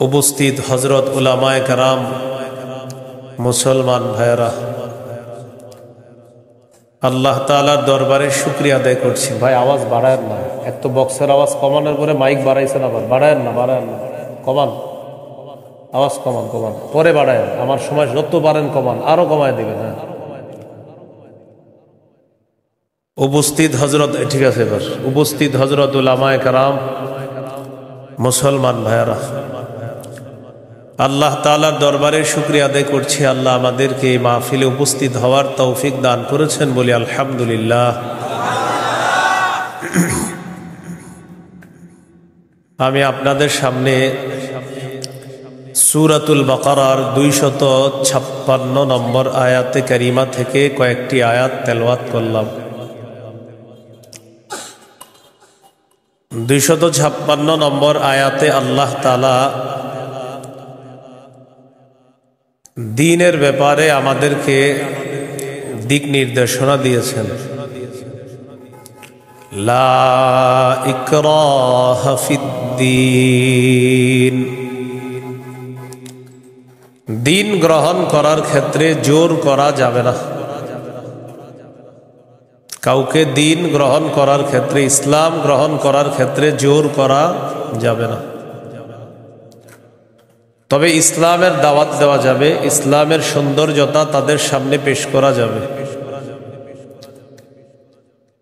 উপস্থিত হযরত উলামায়ে কেরাম, মুসলমান ভাইয়েরা, আল্লাহ তাআলার দরবারে শুকরিয়া আদায় করছি। ভাই আওয়াজ বাড়ায়েন না, এক তো বক্সের আওয়াজ কমানোর পরে মাইক বাড়াইছেন, আবার বাড়ায়েন না, কমান, আওয়াজ কমান, পরে বাড়ায়েন, আমার সময় যত পারেন কমান, আরো কমায় দিবেন। হ্যাঁ, উপস্থিত হযরত, ঠিক আছে, এবার উপস্থিত হযরত উলামায়ে কেরাম, মুসলমান ভাইয়েরা, আল্লাহ তাআলার দরবারে শুকরিয়া আদায় করছি। আল্লাহ আমাদেরকে এই মাহফিলে উপস্থিত হওয়ার তৌফিক দান করেছেন, বলি আলহামদুলিল্লাহ। আমি আপনাদের সামনে সূরাতুল বাকারার 256 নম্বর আয়াতে কারিমা থেকে কয়েকটি আয়াত তেলাওয়াত করলাম। 256 নম্বর আয়াতে আল্লাহ তাআলা দ্বীনের ব্যাপারে আমাদেরকে দিক নির্দেশনা দিয়েছেন। লা ইকরাহা ফিদ্দীন, দ্বীন গ্রহণ করার ক্ষেত্রে জোর করা যাবে না। কাউকে দ্বীন গ্রহণ করার ক্ষেত্রে, ইসলাম গ্রহণ করার ক্ষেত্রে জোর করা যাবে না। তবে ইসলামের দাওয়াত দেওয়া যাবে, ইসলামের সৌন্দর্যতা তাদের সামনে পেশ করা যাবে।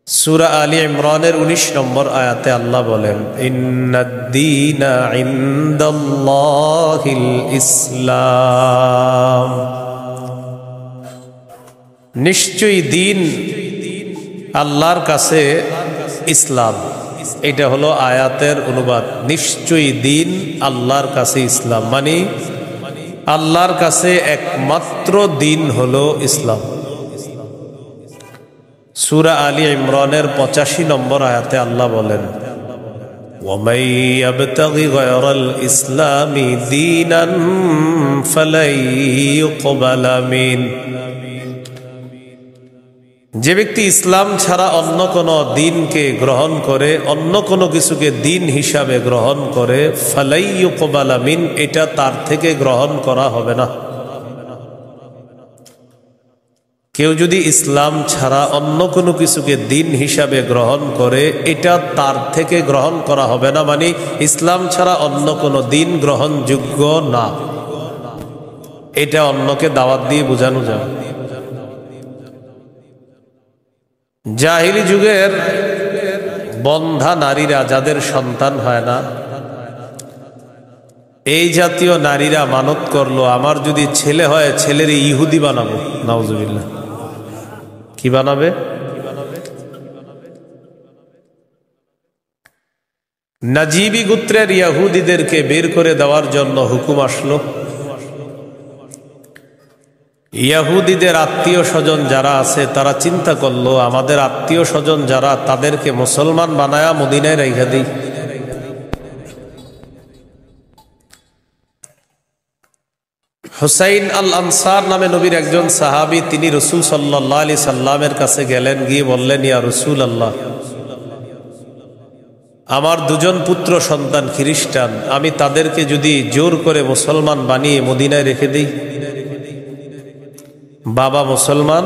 সূরা আলী ইমরানের 19 নম্বর আয়াতে আল্লাহ বলেন, ইন্নাদ-দীনা ইনদাল্লাহিল ইসলাম, নিশ্চয়ই দ্বীন আল্লাহর কাছে ইসলাম। এটা হলো আয়াতের অনুবাদ। নিশ্চয়ই দ্বীন আল্লাহর কাছে ইসলাম, মানে আল্লাহর কাছে একমাত্র দ্বীন হলো ইসলাম। সূরা আলী ইমরানের 85 নম্বর আয়াতে আল্লাহ বলেন, ওয়ামান ইয়াবতাগি গায়রাল ইসলামি দীনান ফালাই ইউকবালা মিন, যে ব্যক্তি ইসলাম ছাড়া অন্য কোনো দ্বীনকে গ্রহণ করে, অন্য কোনো কিছুকে দ্বীন হিসাবে গ্রহণ করে, ফালাই ইউকবালা মিন, এটা তার থেকে গ্রহণ করা হবে না। কেউ যদি ইসলাম ছাড়া অন্য কোনো কিছুকে দ্বীন হিসাবে গ্রহণ করে, এটা তার থেকে গ্রহণ করা হবে না, মানে ইসলাম ছাড়া অন্য কোনো দ্বীন গ্রহণযোগ্য না। এটা অন্যকে দাওয়াত দিয়ে বোঝানো যাবে। জাহিলি যুগের বন্ধা নারীরা, যাদের সন্তান হয় না, এই জাতীয় নারীরা মানত করলো, আমার যদি ছেলে হয় ছেলের ইহুদি বানাবো। নাউজুবিল্লাহ। কি বানাবে? নাজিবি গোত্রের ইহুদিদেরকে বের করে দেওয়ার জন্য হুকুম আসলো। ইহুদিদের আত্মীয় স্বজন যারা আছে তারা চিন্তা করলো, আমাদের আত্মীয় স্বজন যারা, তাদেরকে মুসলমান বানায়া মদিনায় রেখে দিই। হুসাইন আল আনসার নামে নবীর একজন সাহাবী, তিনি রাসূল সাল্লাল্লাহু আলাইহি সাল্লামের কাছে গেলেন, গিয়ে বললেন, ইয়া রাসূলুল্লাহ, আমার দুজন পুত্র সন্তান খ্রিস্টান, আমি তাদেরকে যদি জোর করে মুসলমান বানিয়ে মদিনায় রেখে দিই। বাবা মুসলমান,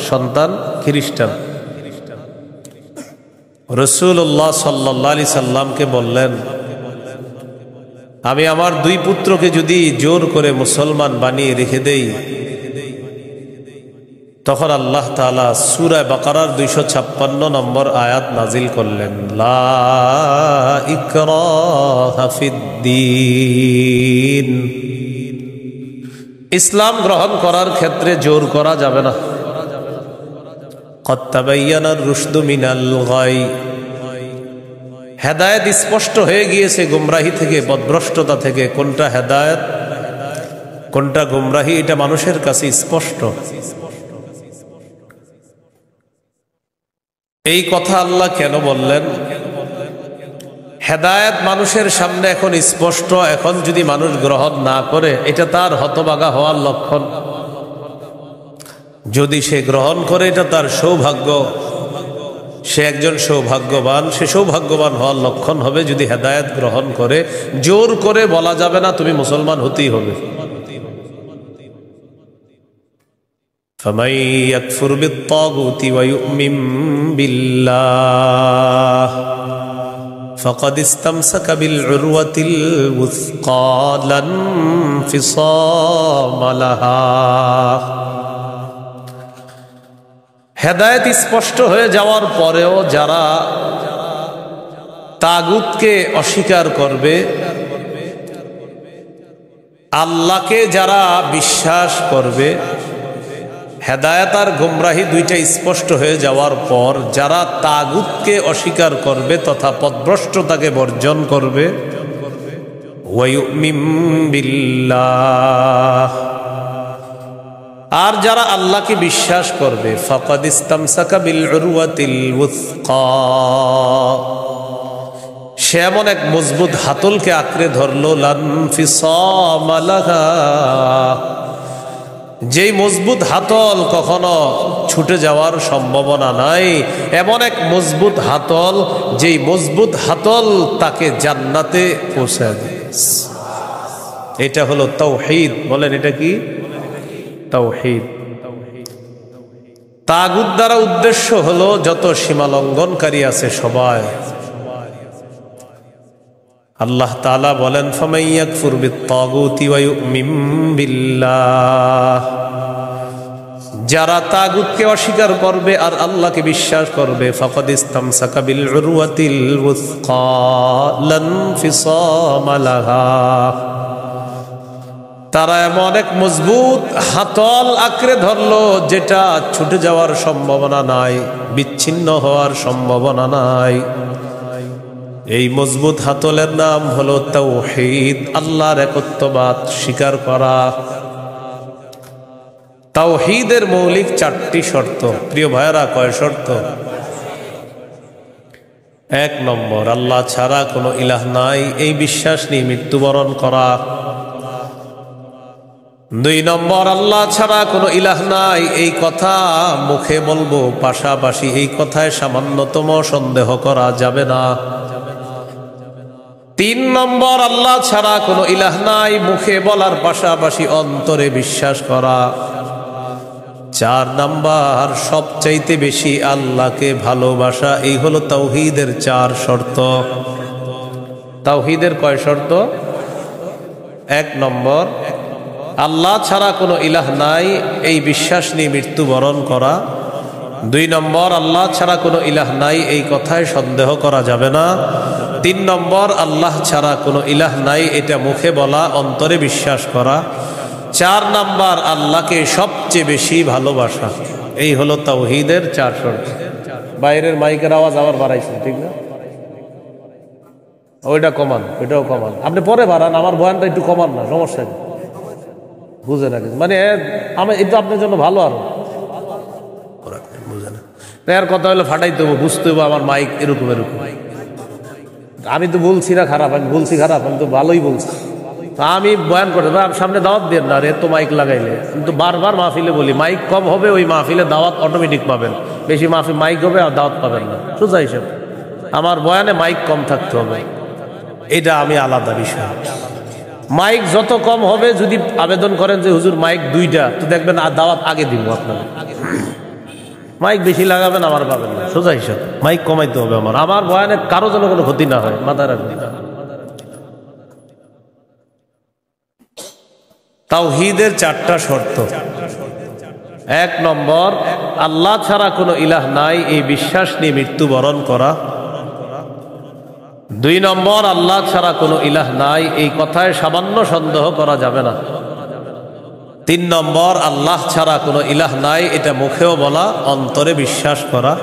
সন্তান খ্রিস্টান। রাসূলুল্লাহ সাল্লাল্লাহু আলাইহি সাল্লামকে বললেন, আমি আমার দুই পুত্রকে যদি জোর করে মুসলমান বানিয়ে রেখে দেই, তখন আল্লাহ তাআলা সূরা বাকারার 256 নম্বর আয়াত নাজিল করলেন, লা ইকরাহা ফিদ্দীন, ইসলাম গ্রহণ করার ক্ষেত্রে জোর করা যাবে না। কদ তাবায়্যানার রুশদু মিনাল গাই, হেদায়েত স্পষ্ট হয়ে গিয়েছে গুমরাহি থেকে, পথভ্রষ্টতা থেকে। কোনটা হেদায়েত, কোনটা গুমরাহি, এটা মানুষের কাছে স্পষ্ট। এই কথা আল্লাহ কেন বললেন? হেদায়েত মানুষের সামনে এখন স্পষ্ট, এখন যদি মানুষ গ্রহণ না করে, এটা তার হতভাগা হওয়ার লক্ষণ। যদি সে গ্রহণ করে, এটা তার সৌভাগ্য। সে একজন সৌভাগ্যবান। সে সৌভাগ্যবান হওয়ার লক্ষণ হবে যদি হেদায়েত গ্রহণ করে। জোর করে বলা যাবে না তুমি মুসলমান হতেই হবে। فمن يكفر بالطاغوت ويؤمن بالله فقد استمسك بالعروة الوثقى لا انفصام لها। হেদায়েত স্পষ্ট হয়ে যাওয়ার পরেও যারা তাগুতকে অস্বীকার করবে, আল্লাহকে যারা বিশ্বাস করবে, হেদায়েত আর গোমরাহি দুইটা স্পষ্ট হয়ে যাওয়ার পর যারা তাগুতকে অস্বীকার করবে তথা পথভ্রষ্টতাকে বর্জন করবে, ওয়ায়ুমিন বিল্লাহ, আর যারা আল্লাহকে বিশ্বাস করবে, ফাকাদ ইসতামসাকা বিল উরওয়াতিল ওয়াসকা, সে এমন এক মজবুত হাতলকে আঁকড়ে ধরলো, লা ইনফিসামা লাহা, যেই মজবুত হাতল কখনো ছুটে যাওয়ার সম্ভাবনা নাই, এমন এক মজবুত হাতল যেই মজবুত হাতল তাকে জান্নাতে পৌঁছায় দিয়েছে। এটা হলো তাওহীদ। বলেন এটা কি? তাওহীদ। তাগুত দ্বারা উদ্দেশ্য হলো যত সীমা লঙ্ঘনকারী আছে সবাই। আল্লাহ তাআলা বলেন, ফামান ইয়াকফুর বিত-তাগুতি ওয়া ইউমিন বিল্লাহ, যারা তাগুতকে অস্বীকার করবে আর আল্লাহকে বিশ্বাস করবে, ফাকাদ ইসতামসাকা বিল উরওয়াতিল ওয়াসকা লা ইনফিসামা লাহা, তারা এমন এক মজবুত হাতল আঁকড়ে ধরলো যেটা ছুটে যাওয়ার সম্ভাবনা নাই, বিচ্ছিন্ন হওয়ার সম্ভাবনা নাই। এই মজবুত হাতলের নাম হলো তাওহীদ, আল্লাহর একত্ববাদ স্বীকার করা। তাওহীদের মৌলিক 4টি শর্ত। প্রিয় ভাইয়েরা, কয় শর্ত? 1 নম্বর, আল্লাহ ছাড়া কোনো ইলাহ নাই এই বিশ্বাস নিয়ে মৃত্যুবরণ করা। 2 নম্বর, আল্লাহ ছাড়া কোনো ইলাহ নাই এই কথা মুখে বলবো, পাশাপাশি এই কথায় সামান্যতম সন্দেহ করা যাবে না। 3 নম্বর, আল্লাহ ছাড়া কোনো ইলাহ নাই মুখে বলার পাশাপাশি অন্তরে বিশ্বাস করা। 4 নম্বর, সবচাইতে বেশি আল্লাহকে ভালোবাসা। এই হলো তাওহীদের 4 শর্ত। তাওহীদের কয় শর্ত? 1 নম্বর, আল্লাহ ছাড়া কোনো ইলাহ নাই এই বিশ্বাস নিয়ে মৃত্যুবরণ করা। 2 নম্বর, আল্লাহ ছাড়া কোনো ইলাহ নাই এই কথায় সন্দেহ করা যাবে না। 3 নম্বর, আল্লাহ ছাড়া কোনো ইলাহ নাই এটা মুখে বলা, অন্তরে বিশ্বাস করা। 4 নম্বর, আল্লাহকে সবচেয়ে বেশি ভালোবাসা। এই হলো তাওহীদের 4 শর্ত। বাইরের মাইকের আওয়াজ আবার বাড়াইছেন, ঠিক না? ওইটা কমান, ওইটাও কমান। আপনি পরে বাড়ান, আমার বয়ানটা একটু কমান না, সমস্যা নেই, বুঝে না কিছু। মানে আমি এটা আপনার জন্য ভালো, আরো বুঝে না। এর কথা হলো ফাটাইতে হবো, বুঝতে হবো আমার মাইক এরকম এরকম। আমি তো বলছি না খারাপ, আমি বলছি খারাপ, আমি তো ভালোই বলছি। আমি বয়ান করতে সামনে দাওয়াত দেন না, এত মাইক লাগাইলে। কিন্তু বারবার মাহফিলে বলি, মাইক কম হবে ওই মাহফিলে দাওয়াত অটোমেটিক পাবেন, বেশি মাহফিল মাইক হবে আর দাওয়াত পাবেন না, সোজা হিসেব। আমার বয়ানে মাইক কম থাকতে হবে, এটা আমি আলাদা বিষয়। মাইক যত কম হবে, যদি আবেদন করেন যে হুজুর মাইক 2টা, তো দেখবেন আর দাওয়াত আগে দিব আপনাকে। মাইক বেশি লাগাবেন, আমার পাবেন না, সোজা হিসাব। মাইক কমাইতে হবে আমার, আমার বয়ানে কারো যেন কোনো ক্ষতি না হয়, মাথায় রাখবেন। তাওহীদের 4টা শর্ত। 1 নম্বর, আল্লাহ ছাড়া কোনো ইলাহ নাই এই বিশ্বাস নিয়ে মৃত্যুবরণ করা। 2 নম্বর, আল্লাহ ছাড়া কোনো ইলাহ নাই এই কথায় সামান্য সন্দেহ করা যাবে না। 3 নম্বর, আল্লাহ ছাড়া কোনো ইলাহ নাই এটা মুখেও বলা, অন্তরে বিশ্বাস করা।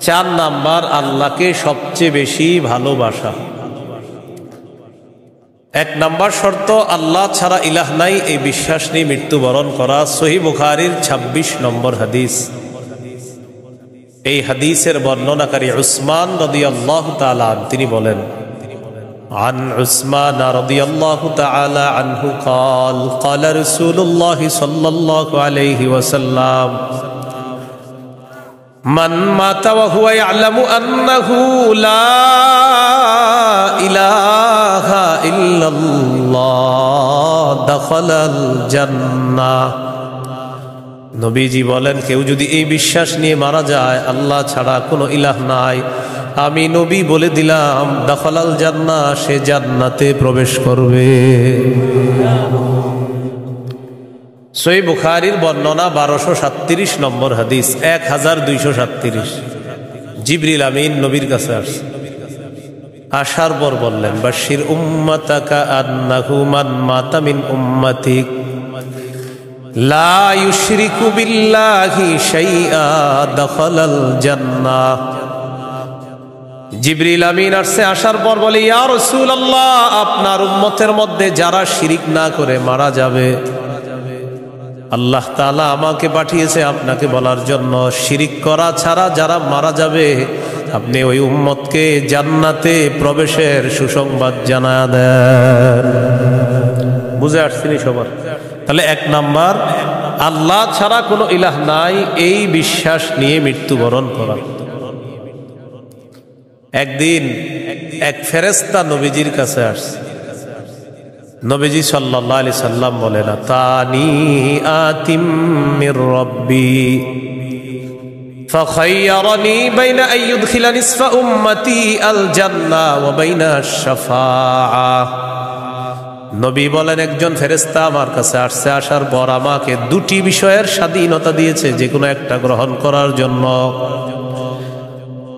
4 নম্বর, আল্লাহকে সবচেয়ে বেশি ভালোবাসা। 1 নম্বর শর্ত, আল্লাহ ছাড়া ইলাহ নাই এই বিশ্বাস নিয়ে মৃত্যুবরণ করা। সহিহ বুখারীর 26 নম্বর হাদিস। এই হাদিসের বর্ণনাকারী উসমান রাদিয়াল্লাহু তাআলা তিনি বলেন, عن عثمان رضي الله تعالى عنه قال قال رسول الله صلى الله عليه وسلم মান মাতা ওয়া হুয়া ইয়ালামু আন্নাহু লা ইলাহা ইল্লাল্লাহ দাখালাল জান্নাহ। নবীজি বলেন, কেউ যদি এই বিশ্বাস নিয়ে মারা যায় আল্লাহ ছাড়া কোনো ইলাহ নাই, আমি নবী বলে দিলাম দাখালাল জান্নাহ, সে জান্নাতে প্রবেশ করবে। সহিহ বুখারীর বর্ণনা 1237 নম্বর হাদিস, 1237। জিবরিল আমিন নবীর কাছে আসছে, আসার পর বললেন, বাশির উম্মাতাকা আন্নাহু মান মাতা মিন উম্মাতিক লা ইউশরিকু বিল্লাহি শাইআ দাখালাল জান্নাহ। জিবরিল আমিন আসছে, আসার পর বলে, ইয়া রাসূলুল্লাহ, আপনার উম্মতের মধ্যে যারা শিরিক না করে মারা যাবে, আল্লাহ তাআলা আমাকে পাঠিয়েছে আপনাকে বলার জন্য, শিরিক করা ছাড়া যারা মারা যাবে আপনি ওই উম্মতকে জান্নাতে প্রবেশের সুসংবাদ জানায়া দেন। বুঝে আসছেন সবার? তাহলে 1 নাম্বার, আল্লাহ ছাড়া কোনো ইলাহ নাই এই বিশ্বাস নিয়ে মৃত্যুবরণ করা। একদিন এক ফেরেশতা নবীজির কাছে আসছে। নবীজি সাল্লাল্লাহু আলাইহি সাল্লাম বলেন, তানি আতিম মির রাব্বি ফাখায়্যারানি বাইনা আন ইউদখিলা নিসফা উম্মতি আল জান্নাহ ওয়া বাইনা আশ-শাফাআহ। নবী বলেন, একজন ফেরেশতা আমার কাছে আসছে, আসার পর আমাকে 2টি বিষয়ের স্বাধীনতা দিয়েছে, যে কোনো একটা গ্রহণ করার জন্য।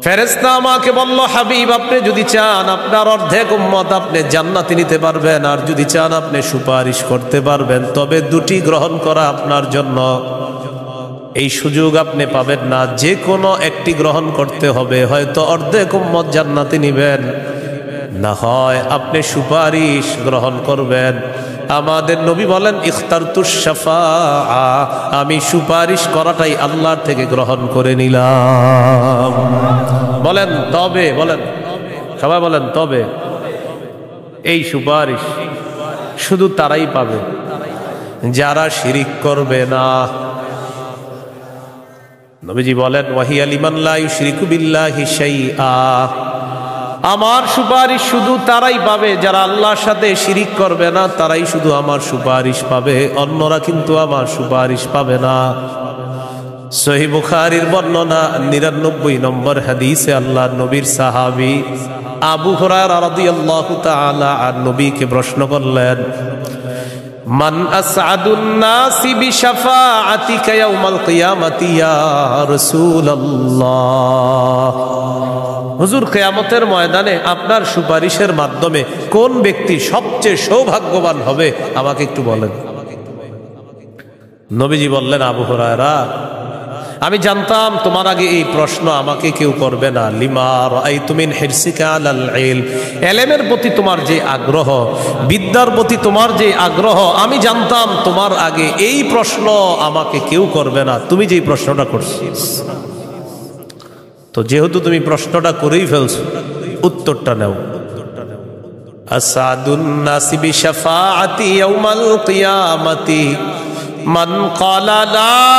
ফেরেশতা আমাকে বলল, হাবিব, আপনি যদি চান আপনার অর্ধেক উম্মত আপনি জান্নাতে নিতে পারবেন, আর যদি চান আপনি সুপারিশ করতে পারবেন, তবে 2টি গ্রহণ করা আপনার জন্য। এই সুযোগ আপনি পাবেন না, যে কোনো একটি গ্রহণ করতে হবে। হয়তো অর্ধেক উম্মত জান্নাতে নিবেন, না হয় আপনি সুপারিশ গ্রহণ করবেন। আমাদের নবী বলেন, ইখতারতুশ শাফাআ, আমি সুপারিশ করাটাই আল্লাহর থেকে গ্রহণ করে নিলাম। বলেন তবে, বলেন সবাই বলেন তবে। এই সুপারিশ শুধু তারাই পাবে যারা শিরিক করবে না। নবীজি বলেন, ওয়াহিয়া লিমান লা ইউশরিকু বিল্লাহি শাইআ, আমার সুপারিশ শুধু তারাই পাবে যারা আল্লাহর সাথে শিরিক করবে না, তারাই শুধু আমার সুপারিশ পাবে, অন্যরা কিন্তু আমার সুপারিশ পাবে না। সহিহ বুখারীর বর্ণনা 99 নম্বর হাদিসে আল্লাহর নবীর সাহাবী আবু হুরায়রা রাদিয়াল্লাহু তাআলা আন নবীকে প্রশ্ন করলেন, মান আসআদুন নাসি বিশাফাআতিকা ইয়াউমাল কিয়ামাতি ইয়া রাসূলুল্লাহ। হুজুর, কিয়ামতের ময়দানে আপনার সুপারিশের মাধ্যমে কোন ব্যক্তি সবচেয়ে সৌভাগ্যবান হবে আমাকে একটু বলেন। নবীজি বললেন, আবু হুরায়রা, আমি জানতাম তোমার আগে এই প্রশ্ন আমাকে কেউ করবে না। লিমা রাআইতু মিন হিরসিকা আলাল ইলম, ইলমের প্রতি তোমার যে আগ্রহ, বিদ্যার প্রতি তোমার যে আগ্রহ, আমি জানতাম তোমার আগে এই প্রশ্ন আমাকে কেউ করবে না, তুমি যেই প্রশ্নটা করছিস। তো যেহেতু তুমি প্রশ্নটা করেই ফেলছো, উত্তরটা নাও। আসাদুন নাসি বিশাফাআতি ইয়াউমাল কিয়ামাতি মান ক্বালা লা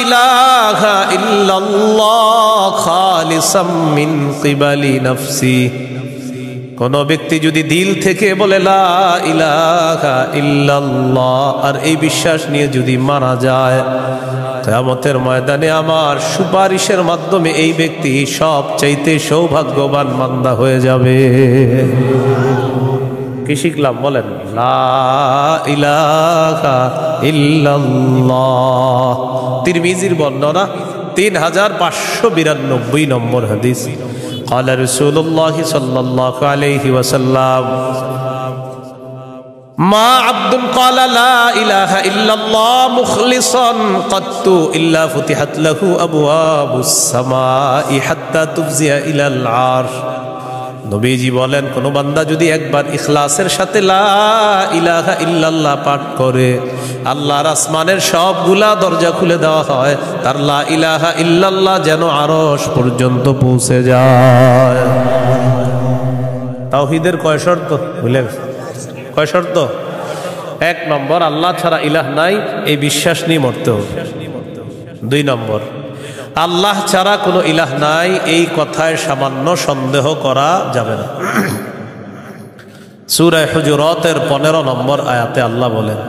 ইলাহা ইল্লাল্লাহ খালিসাম মিন কিবালি নাফসি। কোন ব্যক্তি যদি দিল থেকে বলে লা ইলাহা ইল্লাল্লাহ, আর এই বিশ্বাস নিয়ে যদি মারা যায়, কিয়ামতের ময়দানে আমার সুপারিশের মাধ্যমে এই ব্যক্তি সবচাইতে সৌভাগ্যবান বান্দা হয়ে যাবে। কি শিখলাম বলেন? লা ইলাহা ইল্লাল্লাহ। তিরমিজির বর্ণনা 3592 নম্বর হাদিস। قال رسول الله صلى الله عليه وسلم ما عبد قال لا إله إلا الله مخلصا قط إلا فتحت له أبواب السماء حتى تفزع إلى العرش। নবীজি বলেন, কোন বান্দা যদি একবার ইখলাসের সাথে লা ইলাহা ইল্লাল্লাহ পাঠ করে, আল্লাহর আসমানের সবগুলা দরজা খুলে দেওয়া হয়, তার লা ইলাহা ইল্লাল্লাহ যেন আরশ পর্যন্ত পৌঁছে যায়। তাওহীদের কয় শর্ত ভুলে গেছে? কয় শর্ত? 1 নম্বর, আল্লাহ ছাড়া ইলাহ নাই এই বিশ্বাস নিয়ে মরতে হবে। 2 নম্বর, আল্লাহ ছাড়া কোনো ইলাহ নাই, এই কথায় সামান্য সন্দেহ করা যাবে না। সূরা হুজুরাতের 15 নম্বর আয়াতে আল্লাহ বলেন,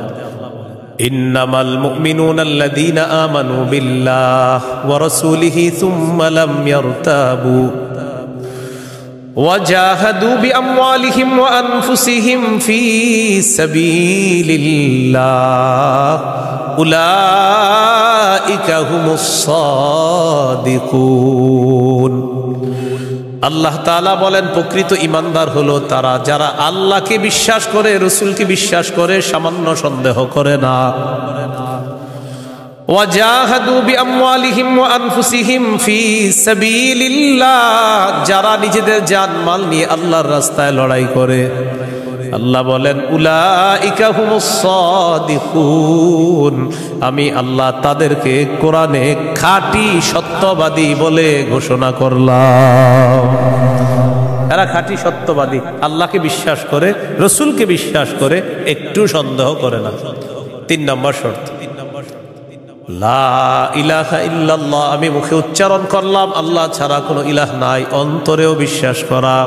ইন্নামাল মুমিনুনা আল্লাযীনা আমানু বিল্লাহি ওয়া রাসূলিহি সুম্মা লাম ইয়ারতাবু وجاهدوا بأموالهم وأنفسهم في سبيل الله أولئك هم الصادقون। আল্লাহ তাআলা বলেন, প্রকৃত ঈমানদার হলো তারা যারা আল্লাহকে বিশ্বাস করে, রাসূলকে বিশ্বাস করে, সামান্য সন্দেহ করে না। وجاهدوا بأموالهم وأنفسهم في سبيل الله, যারা নিজেদের জান মাল নিয়ে আল্লাহর রাস্তায় লড়াই করে। আল্লাহ বলেন, উলাইকা হুমুস সাদিকুন, আমি আল্লাহ তাদেরকে কোরআনে খাঁটি সত্যবাদী বলে ঘোষণা করলাম। এরা খাঁটি সত্যবাদী, আল্লাহকে বিশ্বাস করে, রাসূলকে বিশ্বাস করে, একটু সন্দেহ করে না। 3 নম্বর শর্ত, লা ইলাহা ইল্লাল্লাহ, আমি মুখে উচ্চারণ করলাম আল্লাহ ছাড়া কোনো ইলাহ নাই, অন্তরেও বিশ্বাস করা।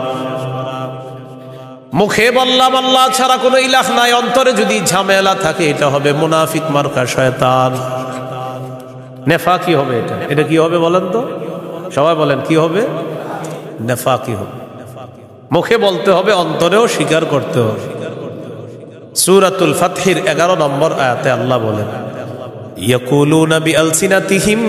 মুখে বললাম আল্লাহ ছাড়া কোনো ইলাহ নাই, অন্তরে যদি ঝামেলা থাকে এটা হবে মুনাফিক মার্কা শয়তান, নেফাকি হবে। এটা কি হবে বলেন তো, সবাই বলেন কি হবে? নেফাকি হবে। মুখে বলতে হবে, অন্তরেও স্বীকার করতে হবে। সূরাতুল ফাতহির 11 নম্বর আয়াতে আল্লাহ বলেন, ইয়াকুলুনা বিআলসিনাতিহিম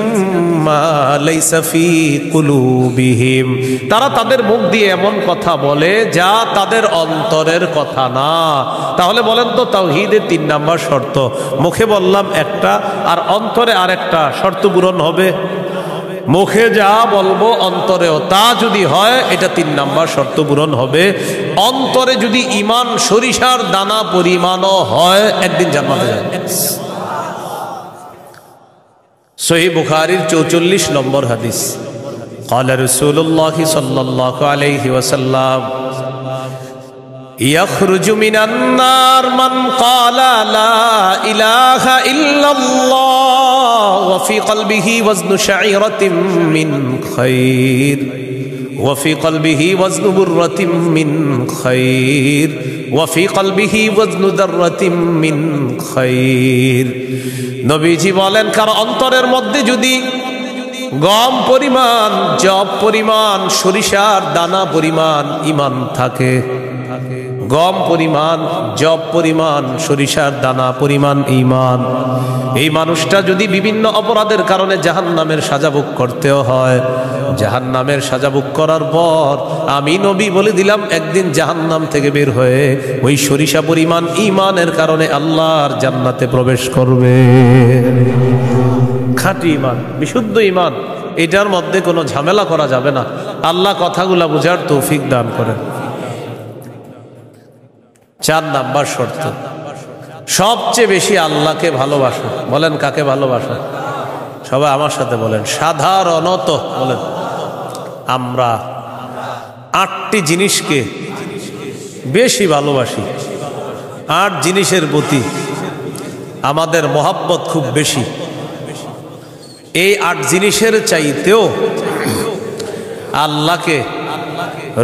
মা লাইসা ফি কুলুবিহিম, তারা তাদের মুখ দিয়ে এমন কথা বলে যা তাদের অন্তরের কথা না। তাহলে বলেন তো, তাওহীদের 3 নম্বর শর্ত, মুখে বললাম একটা আর অন্তরে আরেকটা, শর্ত পূরণ হবে? মুখে যা বলবো অন্তরেও তা যদি হয়, এটা 3 নম্বর শর্ত পূরণ হবে। অন্তরে যদি ঈমান সরিষার দানা পরিমাণও হয়, একদিন জান্নাতে যাবে। সহিহ বুখারীর 44 নম্বর হাদিস, ক্বালা রাসূলুল্লাহ সাল্লাল্লাহু আলাইহি ওয়াসাল্লাম, ইয়াখরুজু মিনান নার মান ক্বালা লা ইলাহা ইল্লাল্লাহ ওয়া ফি কলবিহি ওয়াজনু শাঈরাতিন মিন খায়র ওয়া ফি কলবিহি ওয়াজনু বুররাতিন মিন খায়র ওয়া ফি কলবিহি ওয়াজনু দাররাতিন মিন খায়র। নবীজি বলেন, কারো অন্তরের মধ্যে যদি গম পরিমাণ, জব পরিমাণ, সরিষার দানা পরিমাণ ঈমান থাকে, গম পরিমাণ, জব পরিমাণ, সরিষার দানা পরিমাণ ঈমান, এই মানুষটা যদি বিভিন্ন অপরাধের কারণে জাহান্নামের সাজা ভোগ করতেও হয়, জাহান্নামের সাজা ভোগ করার পর আমি নবী বলে দিলাম, একদিন জাহান্নাম থেকে বের হয়ে ওই সরিষা পরিমাণ ঈমানের কারণে আল্লাহর জান্নাতে প্রবেশ করবে। খাঁটি ঈমান, বিশুদ্ধ ঈমান, এটার মধ্যে কোনো ঝামেলা করা যাবে না। আল্লাহ কথাগুলা বুঝার তৌফিক দান করেন। 4 নম্বর শর্ত, সবচেয়ে বেশি আল্লাহকে ভালোবাসো। বলেন কাকে ভালোবাসো? সবাই আমার সাথে বলেন, সাধারণত বলেন। আমরা 8টি জিনিসকে বেশি ভালোবাসি। 8 জিনিসের প্রতি আমাদের মহব্বত খুব বেশি। এই 8 জিনিসের চাইতেও আল্লাহকে,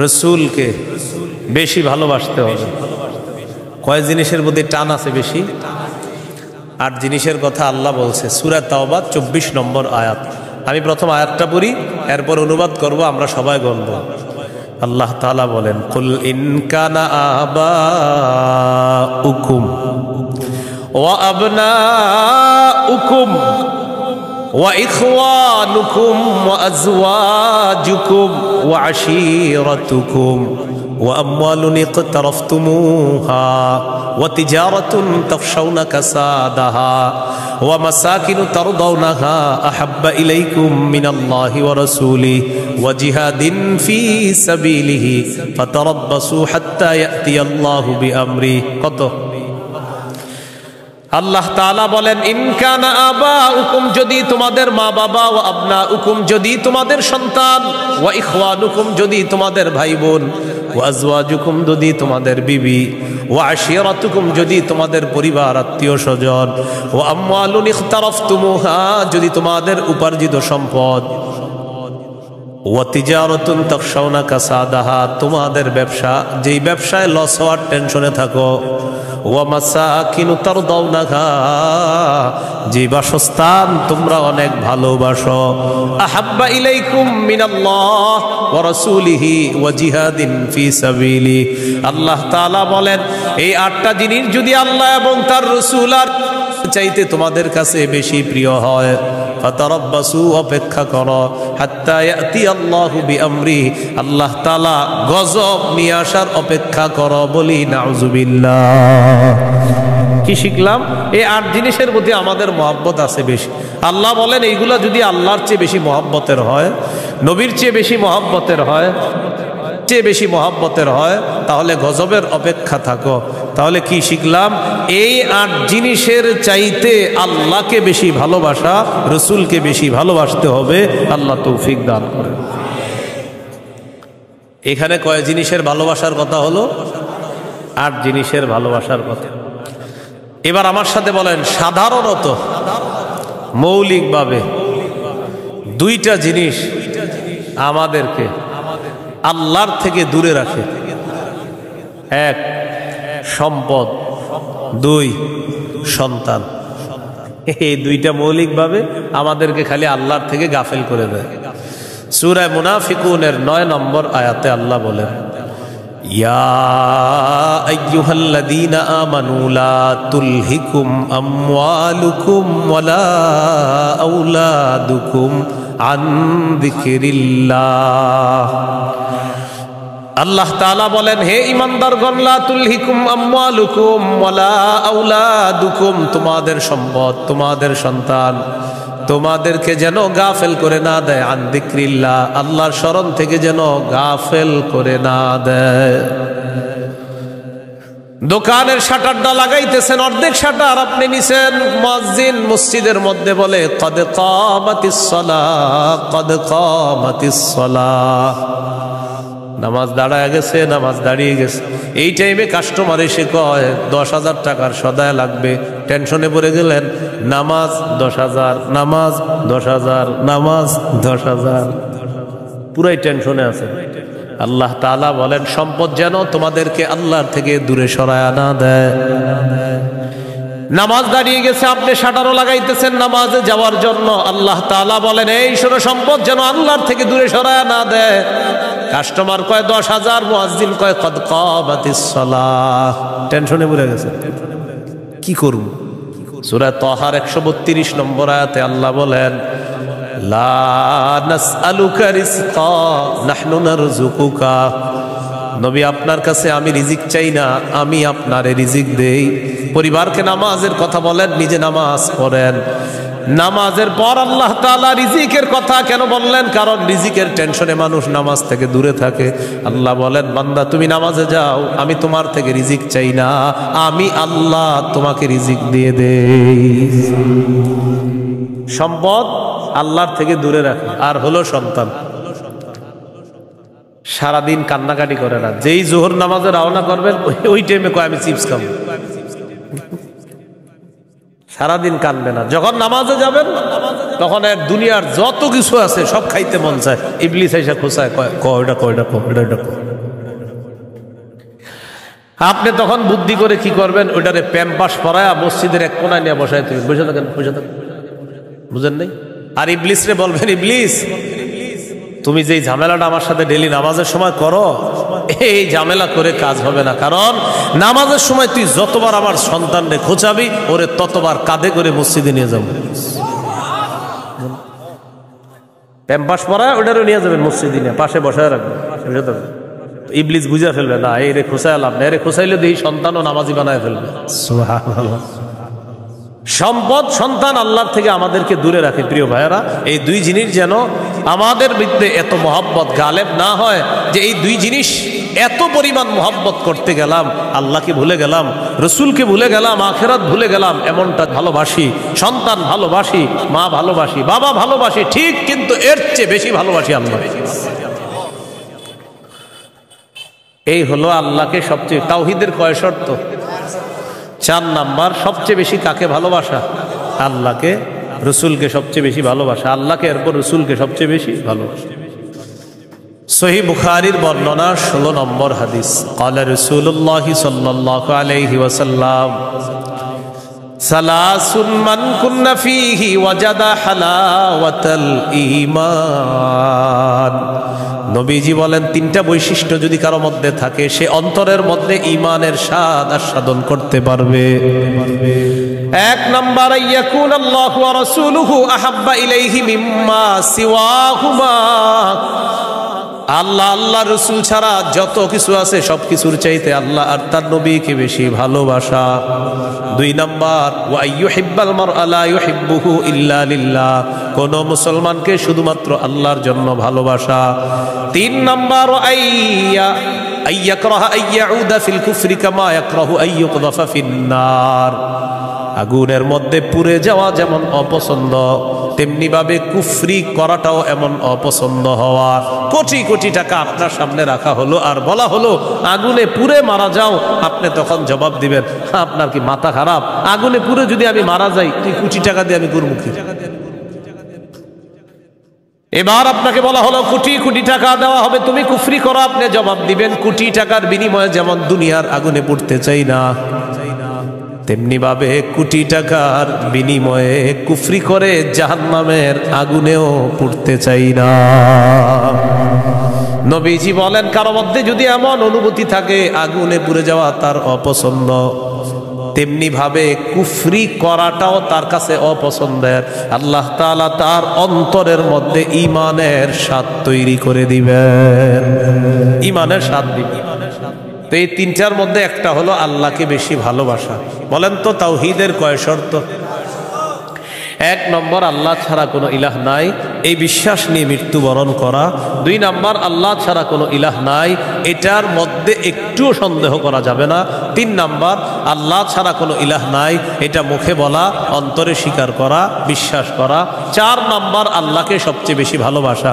রসুলকে বেশি ভালোবাসতে হবে। কয় জিনিসের প্রতি টান আছে বেশি? 8 জিনিসের কথা আল্লাহ বলছে সূরা তাওবা 24 নম্বর আয়াত। আমি প্রথম আয়াতটা পড়ি, এরপর অনুবাদ করব, আমরা সবাই গণব। আল্লাহ তাআলা বলেন, কুল ইন কানা আবাউকুম ওয়া আবনাউকুম ওয়া ইখওয়ানুকুম ওয়া আজওয়াজুকুম ওয়া আশীরাতুকুম وأموال اقترفتموها وتجارة تخشون كسادها ومساكن ترضونها أحب إليكم من الله ورسوله وجهاد في سبيله فتربصوا حتى يأتي الله بأمره। কত? আল্লাহ তাআলা বলেন, ইন কানা আবাউকুম, যদি তোমাদের মা বাবা, ওয়া আবনাউকুম, যদি তোমাদের সন্তান, ওয়া ইখওয়ানুকুম, যদি তোমাদের ভাই বোন, ওয়া আজওয়াজুকুম, যদি তোমাদের বিবি, ওয়া আশিরাতুকুম যদি তোমাদের পরিবার আত্মীয় স্বজন, ওয়া আমওয়ালুন ইখতারাফতুমুহা যদি তোমাদের উপার্জিত সম্পদ, ওয়া তিজারাতুন তাখশাউনা কাসাদাহা তোমাদের ব্যবসা যেই ব্যবসায় লস হওয়ার টেনশনে থাকো, ওয়া মাসাকিনু তারদাউনাহা যে বাসস্থান তোমরা অনেক ভালোবাসো, আহাব্বা ইলাইকুম মিনাল্লাহ ওয়া রাসূলিহি ওয়া জিহাদিন ফি সাবিলি। আল্লাহ তাআলা বলেন এই 8টা জিনিস যদি আল্লাহ এবং তার রাসূল আর চাইতে তোমাদের কাছে বেশি প্রিয় হয়, ফাতারাব্বাসু অপেক্ষা করো, হাত্তা ইয়াতি আল্লাহু বিআমরি আল্লাহ তাআলা গজব নিয়ে আসার অপেক্ষা করো। বলি নাউযুবিল্লাহ। কি শিখলাম? এই 8 জিনিসের প্রতি আমাদের মহব্বত আছে বেশি। আল্লাহ বলেন এইগুলা যদি আল্লাহর চেয়ে বেশি মহব্বতের হয়, নবীর চেয়ে বেশি মহব্বতের হয়, তাহলে গজবের অপেক্ষা থাকো। তাহলে কি শিখলাম? এই 8 জিনিসের চাইতে আল্লাহকে বেশি ভালোবাসা, রসুলকে বেশি ভালোবাসতে হবে। আল্লাহ তৌফিক দান করে। এখানে কয় জিনিসের ভালোবাসার কথা হলো? 8 জিনিসের ভালোবাসার কথা। এবার আমার সাথে বলেন, সাধারণত মৌলিকভাবে 2টা জিনিস আমাদেরকে আল্লাহর থেকে দূরে রাখে। 1 সম্পদ, 2 সন্তান। এই 2টা মৌলিকভাবে আমাদেরকে খালি আল্লাহর থেকে গাফেল করে দেয়। সূরা মুনাফিকুনের 9 নম্বর আয়াতে আল্লাহ বলেন, ইয়া আইয়ুহাল্লাযীনা আমানু লা তুলহিকুম আমওয়ালুকুম ওয়ালা আওলাদুকুম আন যিকরিল্লাহ। আল্লাহ তাআলা বলেন, হে ঈমানদারগণ, লা তুলহিকুম আমওয়ালুকুম ওয়ালা আওলাদুকুম তোমাদের সম্পদ, তোমাদের সন্তান তোমাদেরকে যেন গাফেল করে না দেয়, আন যিকরিল্লাহ আল্লাহর স্মরণ থেকে যেন গাফেল করে না দেয়। দোকানের শাটারটা লাগাইতেছেন, অর্ধেক শাটার আপনি নিছেন, মুয়াজ্জিন মসজিদের মধ্যে বলে কদ কামাতিস সালাহ, কদ কামাতিস সালাহ, নামাজ দাঁড়ায় গেছে, নামাজ দাঁড়িয়ে গেছে। এই টাইমে কাস্টমার এসে কয় 10,000 টাকার সদায় লাগবে, টেনশনে পড়ে গেলেন, নামাজ 10,000, নামাজ 10,000, নামাজ 10,000, পুরাই টেনশনে আছে। আল্লাহ তাআলা বলেন সম্পদ যেন তোমাদেরকে আল্লাহর থেকে দূরে সরায় না দেয়। নামাজ দাঁড়িয়ে গেছে, আপনি শাটারও লাগাইতেছেন নামাজে যাওয়ার জন্য, আল্লাহ তাআলা বলেন এই শোনো সম্পদ যেন আল্লাহর থেকে দূরে সরায় না দেয়। কাস্টমার কয় 10,000, মুয়াজ্জিন কয় কদ কামাতিস সালাহ, টেনশনে পড়ে গেছে, কি করব? সূরা তাহার 132 নম্বর আয়াতে আল্লাহ বলেন, লা নাসআলুকা রিজকা নাহনু নারযুকুকা, নবী আপনার কাছে আমি রিজিক চাই না, আমি আপনারে রিজিক দেই। পরিবারকে নামাজের কথা বলেন, নিজে নামাজ পড়েন। নামাজের পর আল্লাহ তাআলা রিজিকের কথা কেন বললেন? কারণ রিজিকের টেনশনে মানুষ নামাজ থেকে দূরে থাকে। আল্লাহ বলেন, বান্দা তুমি নামাজে যাও, আমি তোমার থেকে রিজিক চাই না, আমি আল্লাহ তোমাকে রিজিক দিয়ে দেই। সম্পদ আল্লাহর থেকে দূরে রাখে। আর হলো সন্তান, সারাদিন কান্নাকাটি করে না, যেই জোহর নামাজে রওনা করবেন ওই টাইমে কয় আমি চিপস খাবো, সারাদিন কানবে না। যখন নামাজে যাবেন তখন এক দুনিয়ার যত কিছু আছে সব খাইতে মন চায়, ইবলিস এসে খোঁচায় কয়টা কয়টা কয়টা। আপনি তখন বুদ্ধি করে কি করবেন? ওইটারে প্যাম্পাস পরায়া মসজিদের এক কোনায় নিয়ে বসায় তুমি বসে থাকেন, বুঝেন নাই? আর ইবলিস রে বলবেন, ইবলিস তুমি যেই ঝামেলাটা আমার সাথে ডেলি নামাজের সময় করো, এই ঝামেলা করে কাজ হবে না। কারণ নামাজের সময় তুই যতবার আমার সন্তানরে খোঁচাবি, ওরে ততবার কাঁধে করে মসজিদে নিয়ে যাবো। প্যাম্পাস পরায় ওটারও নিয়ে যাবেন মসজিদে, নিয়ে পাশে বসায় রাখবেন। ইবলিস বুঝা ফেলবে না, এই রে খোঁচায় লাভ না, এরে খোঁচাইলে দেখি সন্তানও নামাজি বানায় ফেলবে। সুবহানাল্লাহ। সম্পদ সন্তান আল্লাহর থেকে আমাদেরকে দূরে রাখে। প্রিয় ভাইয়েরা, এই 2 জিনিস যেন আমাদের ভিতরে এত মহব্বত গালেব না হয় যে এই 2 জিনিস এত পরিমাণ মহব্বত করতে গেলাম, আল্লাহকে ভুলে গেলাম, রসুলকে ভুলে গেলাম, আখিরাত ভুলে গেলাম। এমনটা ভালোবাসি, সন্তান ভালোবাসি, মা ভালোবাসি, বাবা ভালোবাসি ঠিক, কিন্তু এর চেয়ে বেশি ভালোবাসি আল্লাহ। এই হলো আল্লাহকে সবচেয়ে, তাওহীদের কয় শর্ত? 4 নাম্বার, সবচেয়ে বেশি কাকে ভালোবাসা? আল্লাহকে, রসুলকে সবচেয়ে বেশি ভালোবাসা, আল্লাহকে এরপর রসুলকে সবচেয়ে বেশি ভালোবাসা। সহিহ বুখারীর বর্ণনা 16 নম্বর হাদিস, ক্বালা রাসূলুল্লাহ সাল্লাল্লাহু আলাইহি ওয়াসাল্লাম সালাসুন মান কুন্না ফীহি ওয়াজাদা হালাওয়াতাল ঈমান। নবীজি বলেন 3টা বৈশিষ্ট্য যদি কারো মধ্যে থাকে সে অন্তরের মধ্যে ঈমানের স্বাদ আস্বাদন করতে পারবে। 1 নাম্বার, ইয়াকুন আল্লাহু ওয়া রাসূলুহু আহাব্বা ইলাইহি মিম্মা সিওয়াহুমা। আল্লাহ, আল্লাহ রসুল ছাড়া যত কিছু আছে সব কিছুর চাইতে আল্লাহ আর তার নবীকে বেশি ভালোবাসা। 2 নাম্বার, ওয়া ইউহিব্বাল মারআ লা ইউহিব্বুহু ইল্লা লিল্লাহ। কোন মুসলমানকে শুধুমাত্র আল্লাহর জন্য ভালোবাসা। 3 নাম্বার, আইয়াকরাহা আইয়াউদা ফিল কুফরি কামা ইয়াকরাহু আইয়ুকযাফা ফিন্নার। আগুনের মধ্যে পুড়ে যাওয়া যেমন অপছন্দ, তেমনি ভাবে কুফরি করাটাও এমন অপছন্দ হওয়া। কোটি কোটি টাকা আপনার সামনে রাখা হলো আর বলা হলো আগুনে পুড়ে মারা যাও, আপনি তখন জবাব দিবেন, আপনার কি মাথা খারাপ? আগুনে পুড়ে যদি আমি মারা যাই, তুই কোটি টাকা দিয়ে আমি করব কি? এবার আপনাকে বলা হলো কোটি কোটি টাকা দেওয়া হবে, তুমি কুফরি করো, আপনি জবাব দিবেন কোটি টাকার বিনিময়ে যেমন দুনিয়ার আগুনে পুড়তে চাই না, তেমনি ভাবে কোটি টাকার বিনিময়ে কুফরি করে জাহান্নামের আগুনেও পুড়তে চাই না। নবীজি বলেন কারো মধ্যে যদি এমন অনুভূতি থাকে আগুনে পুড়ে যাওয়া তার অপছন্দ, তেমনি ভাবে কুফরি করাটাও তার কাছে অপছন্দের, আল্লাহ তাআলা তার অন্তরের মধ্যে ঈমানের স্বাদ তৈরি করে দিবেন, ঈমানের স্বাদ দিবেন। তো এই 3টার মধ্যে একটা হলো আল্লাহকে বেশি ভালোবাসা। বলেন তো তাওহীদের কয় শর্ত? 1 নম্বর, আল্লাহ ছাড়া কোনো ইলাহ নাই, এই বিশ্বাস নিয়ে মৃত্যুবরণ করা। 2 নম্বর, আল্লাহ ছাড়া কোনো ইলাহ নাই, এটার মধ্যে একটুও সন্দেহ করা যাবে না। 3 নম্বর, আল্লাহ ছাড়া কোনো ইলাহ নাই, এটা মুখে বলা, অন্তরে স্বীকার করা, বিশ্বাস করা। 4 নম্বর, আল্লাহকে সবচেয়ে বেশি ভালোবাসা।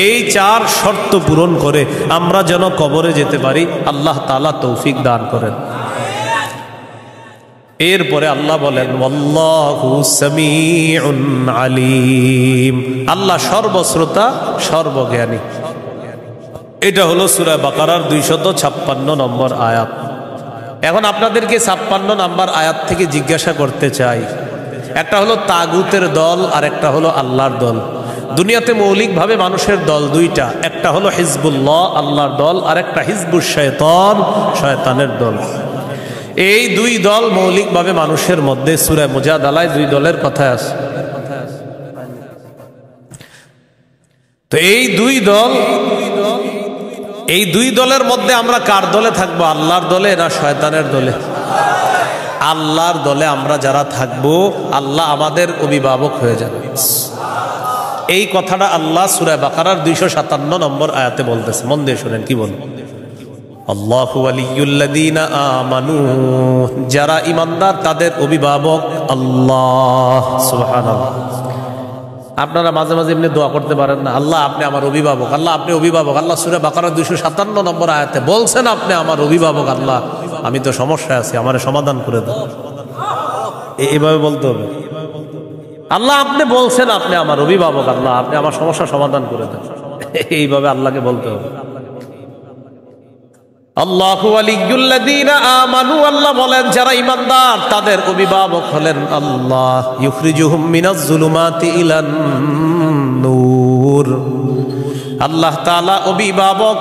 এই 4 শর্ত পূরণ করে আমরা যেন কবরে যেতে পারি, আল্লাহ তাআলা তৌফিক দান করেন। এরপরে আল্লাহ বলেন ওয়াল্লাহু সামিউন আলিম, আল্লাহ সর্বশ্রোতা সর্বজ্ঞানী। এটা হলো সূরা বাকারার 256 নম্বর আয়াত। এখন আপনাদেরকে 56 নম্বর আয়াত থেকে জিজ্ঞাসা করতে চাই, একটা হলো তাগুতের দল আর একটা হলো আল্লাহর দল। দুনিয়াতে মৌলিকভাবে মানুষের দল 2টা, একটা হলো হিজবুল্লাহ আল্লাহর দল, আর একটা হিজবুশ শয়তান শয়তানের দল। এই 2 দল মৌলিকভাবে মানুষের মধ্যে সূরা মুজাদালায় 2 দলের কথা আছে। তো এই 2 দলের মধ্যে আমরা কার দলে থাকবো? আল্লাহর দলে না শয়তানের দলে? আল্লাহর দলে আমরা যারা থাকবো আল্লাহ আমাদের অভিভাবক হয়ে যাবে। এই কথাটা আল্লাহ সূরা বাকারার 257 নম্বর আয়াতে বলতেছে, মন দিয়ে শুনেন কি বল। আল্লাহু ওয়ালিয়ুল্লাযীনা আমানু, যারা ঈমানদার তাদের অভিভাবক আল্লাহ। সুবহানাল্লাহ। আপনারা মাঝে মাঝে এমনি দোয়া করতে পারেন না, আল্লাহ আপনি আমার অভিভাবক, আল্লাহ আপনি অভিভাবক। আল্লাহ সূরা বাকারা 257 নম্বর আয়াতে বলছেন আপনি আমার অভিভাবক। আল্লাহ আমি তো সমস্যায় আছি, আমারে সমাধান করে দাও। এইভাবে বলতে হবে, আল্লাহ আপনি বলছেন আপনি আমার অভিভাবক, আল্লাহ আপনি আমার সমস্যা সমাধান করে দেন। এইভাবে আল্লাহকে বলতে হবে। আল্লাহু ওয়ালিয়ুল্লাযীনা আমানু, আল্লাহ বলেন যারা ঈমানদার তাদের অভিভাবক হলেন আল্লাহ। ইউখরিজুহুম মিনাজ যুলুমাতি ইলান নূর, আল্লাহ তাআলা অভিভাবক